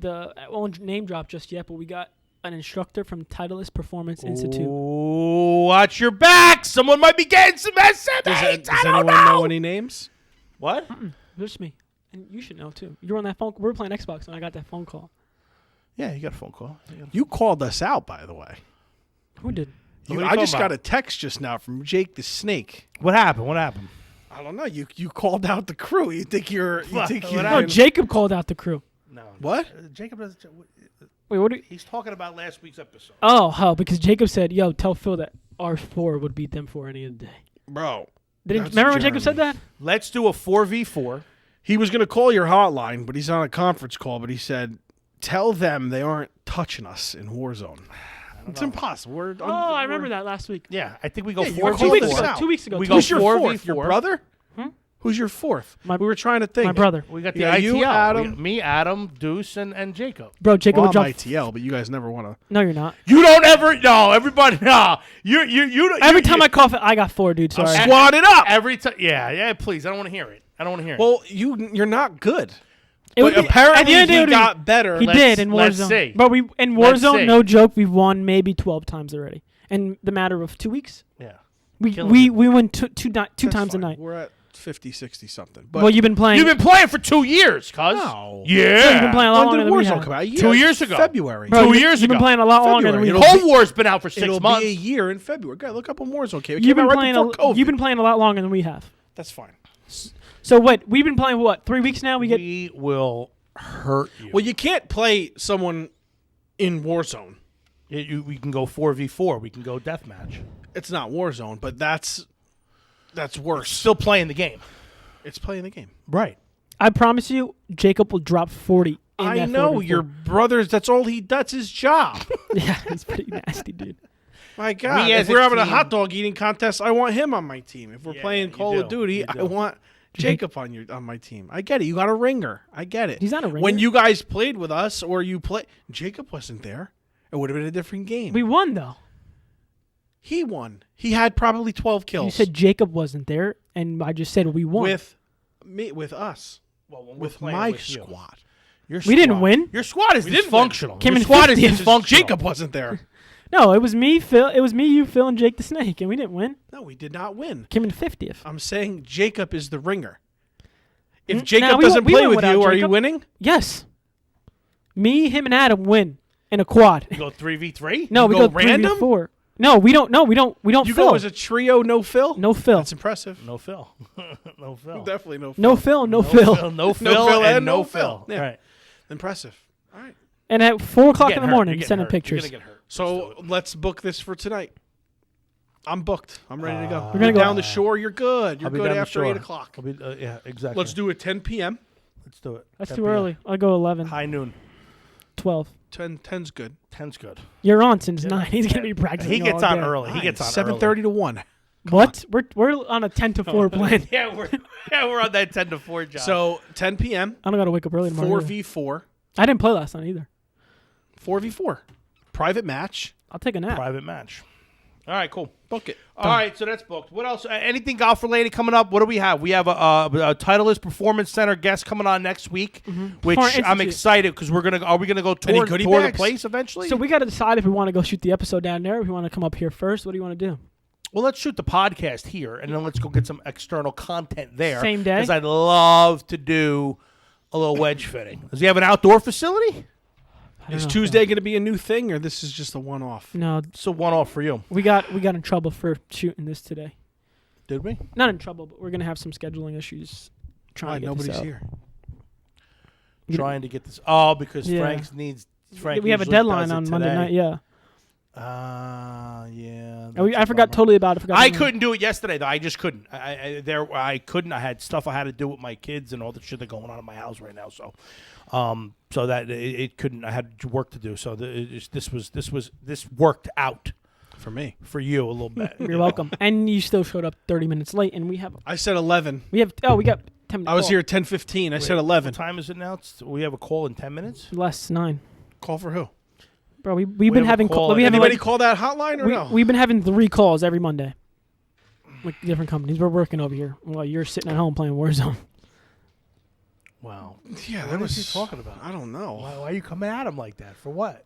I won't name drop just yet, but we got an instructor from Titleist Performance Institute. Ooh, watch your back. Someone might be getting some SMH. Does anyone know any names? What? Just me. And you should know, too. You were on that phone. We were playing Xbox, and I got that phone call. Yeah, you got a phone call. You called us out, by the way. Who did? What are you I talking just got about? a text just now from Jake the Snake. What happened? What happened? I don't know. You called out the crew. You think you're? You What? think What you're? No, happened? Jacob called out the crew. No. What? Jacob doesn't. Wait, what? He's talking about last week's episode. Oh, because Jacob said, "Yo, tell Phil that R4 would beat them for any of the day." Bro. Remember when Jacob said that? Let's do a 4v4. He was going to call your hotline, but he's on a conference call. But he said, "Tell them they aren't touching us in Warzone." It's impossible. Oh, I remember that last week. Yeah, I think we go Yeah, you 4v4. were 2 weeks this ago. out. 2 weeks ago. We two go Who's weeks your ago. 4v4. fourth? Your brother? Who's your fourth? We were trying to think. My brother. We got the Yeah, ITL. you, We Adam. got me, Adam, Deuce, and Jacob. Bro, Jacob Well, would I'm drop. ITL, but you guys never want to. No, you're not. You don't ever. No, everybody. No, you. Every time I cough it, I got 4, dude. Sorry. Squad it up. Every time. Yeah. Please, I don't want to hear it. I don't want to hear it. Well, you're not good. It would But be- apparently at the end of the day, he it would be- got better. He Let's- did in let's Warzone. see. But in Let's see. Warzone, no joke, we've won maybe 12 times already. In the matter of 2 weeks, yeah. we Killing we, people. we win two That's times a fine. night. We're at 50, 60 something. But Well, you've been playing. You've been playing for 2 years, cuz. No. Yeah. you've been playing a lot when longer did than we Warzone have. come out? 2 years ago. February. Bro, 2 you- years You've been ago. playing a lot longer than we February. have. Home War's been out for 6 It'll months. be a year in February. Go look up when Warzone came. It You've came out been right playing. before COVID. You've been playing a lot longer than we have. That's fine. So what? We've been playing what? 3 weeks now. We will hurt you. Well, you can't play someone in Warzone. We can go 4v4. We can go deathmatch. It's not Warzone, but that's worse. Still playing the game. It's playing the game. Right. I promise you, Jacob will drop 40. In I that know 4v4. your brother's. That's all he. That's his job. Yeah, he's pretty nasty, dude. My God, We as if we're a having a team- hot dog eating contest, I want him on my team. If we're Yeah, playing you Call do. of Duty, You I do. want Jacob on my team. I get it. You got a ringer. I get it. He's not a ringer. When you guys played with us, or you play, Jacob wasn't there. It would have been a different game. We won though. He won. He had probably 12 kills. You said Jacob wasn't there, and I just said we won. with me, with us, Well, when we're with playing my with you. squad. Your We didn't squad- win. Your squad is We didn't win. dysfunctional. Came Your in squad is 50th. dysfunctional. Jacob wasn't there. No, it was me, Phil. It was me, you, Phil, and Jake the Snake, and we didn't win. No, we did not win. Came in 50th. I'm saying Jacob is the ringer. If Nah, Jacob we doesn't went play with without you, are you Jacob. winning? Yes. Me, him, and Adam win in a quad. You go 3v3? No, You we go go random? 3v4. No, we don't. No, we don't. We don't. You Phil. go as a trio, no Phil? No Phil. That's impressive. No Phil. No Phil. Definitely no Phil. No Phil. No Phil. No Phil and no Phil. Yeah. Right. Impressive. All right. And at 4 o'clock You're in the getting morning, hurt. sending You're pictures. gonna get hurt. So let's book this for tonight. I'm booked. I'm ready to go. We're gonna You're go- down the shore. You're good. You're I'll be good down the after shore. 8 o'clock. I'll be, yeah, exactly. Let's do it 10 p.m. Let's do it. That's 10 too p.m. early. I'll go 11, High noon. 12. 10's good. 10's good. You're on since 9. He's gonna be practicing. He gets all on day. early. He gets on 7:30 to 1. What? We're on a 10 to 4 plan. Yeah, we're on that 10 to 4 job. So 10 p.m. I don't gotta wake up early tomorrow. either. 4v4. I didn't play last night either. 4v4. Private match. I'll take a nap. private match. All right, cool. Book it. All right, so that's booked. What else? Anything golf related coming up? What do we have? We have a Titleist Performance Center guest coming on next week, which Torrent I'm Institute. excited because we're gonna. Are we gonna go tour goodie the bags? place eventually? So we got to decide if we want to go shoot the episode down there, or if we want to come up here first. What do you want to do? well, let's shoot the podcast here, and then let's go get some external content there. Same day? because I'd love to do a little wedge fitting. Does he have an outdoor facility? I don't Is know, Tuesday going to be a new thing, or this is just a one-off? No, It's a one-off for you. we got in trouble for shooting this today. Did we? Not in trouble, but we're gonna have some scheduling issues. Why Trying to get nobody's this out. here? Trying to get this. Oh, because Yeah. Frank We have a usually deadline does it on Monday today. night. Yeah, Yeah. And that's I a forgot bummer. totally about it. I couldn't do it yesterday though. I just couldn't. I couldn't. I had stuff I had to do with my kids and all the shit that's going on in my house right now. So, so that it couldn't. I had work to do. So this worked out For me. for you a little bit. You're welcome. And you still showed up 30 minutes late, and we have I said 11. we got 10 minutes. I was call. here at 10:15. I said Wait, 11. What time is it now? We have a call in 10 minutes. Less 9. Call for who? Bro, we've been have a having call we at- have Anybody like, call that hotline or no? we've been having 3 calls every Monday. With different companies. We're working over here while you're sitting at home playing Warzone. Wow. yeah, What is he talking about? I don't know. Why are you coming at him like that? For what?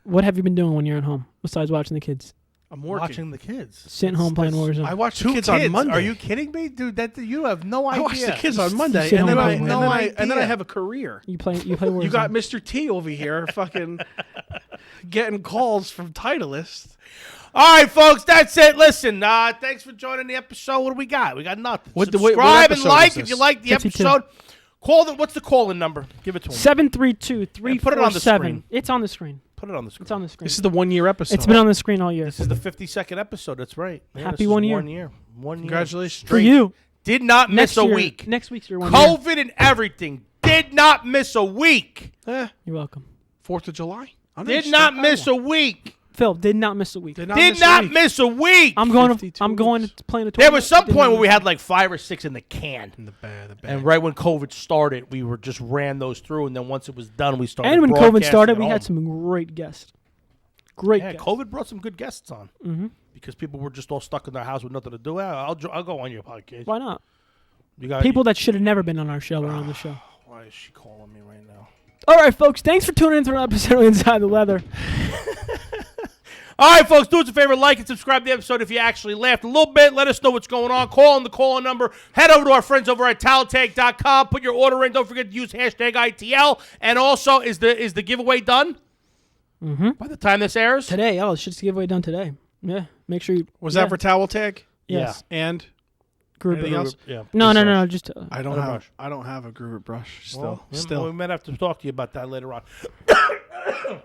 What have you been doing when you're at home besides watching the kids? I'm working. Watching the kids. Sitting home playing Warzone. I watched the Two kids on Monday. Are you kidding me, dude? That you have no I idea. watched the kids on Monday, sit and then home I and and play then Warzone. I and then I idea. have a career. you play Warzone. You got Mr. T over here, fucking getting calls from Titleist. All right, folks, that's it. Listen, thanks for joining the episode. What do we got? We got nothing. What Subscribe and episode like is if this? you like the 52. episode. Call them. What's the call-in number? Give it to them. 732-347. put it on the screen. It's on the screen. Put it on the screen. It's on the screen. This is the 1 year episode. It's been on the screen all year. This is the 52nd episode. That's right. Yeah, Happy this is 1 year. 1 year. 1 year. Congratulations. For you. Did not miss a year, week. Next week's your 1 year. COVID and everything. Did not miss a week. You're welcome. 4th of July. Did not miss a week. Phil did not miss a week. Did not miss a week. I'm going 52 to weeks. play in a tournament. There was some Did point not where we miss- had like 5 or 6 in the can. The bad. And right when COVID started, we were just ran those through, and then once it was done, we started. And when COVID broadcasting started, at we had home. some great guests. Great Yeah, guests. COVID brought some good guests on Mm-hmm. because people were just all stuck in their house with nothing to do. I'll go on your podcast. Why not? You got People that should have never been on our show are on the show. Why is she calling me right now? All right, folks. Thanks for tuning in to an episode of Inside the Leather. All right, folks, do us a favor, like and subscribe to the episode if you actually laughed a little bit. Let us know what's going on. Call in the call-in number. Head over to our friends over at talenttag.com. Put your order in. Don't forget to use hashtag ITL. And also, is the giveaway done? Mm-hmm. By the time this airs? Today. Oh, it's just a giveaway done today. Yeah. Make sure you. Was yeah. that for Towel Tag? Yes. And Group anything it. else? Yeah. No. Just. I don't Other have. brush. I don't have a Groovert brush. Well, Still. we might have to talk to you about that later on.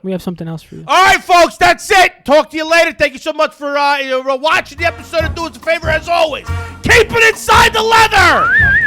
We have something else for you. All right, folks, that's it. Talk to you later. Thank you so much for watching the episode and do us a favor as always. Keep it inside the leather.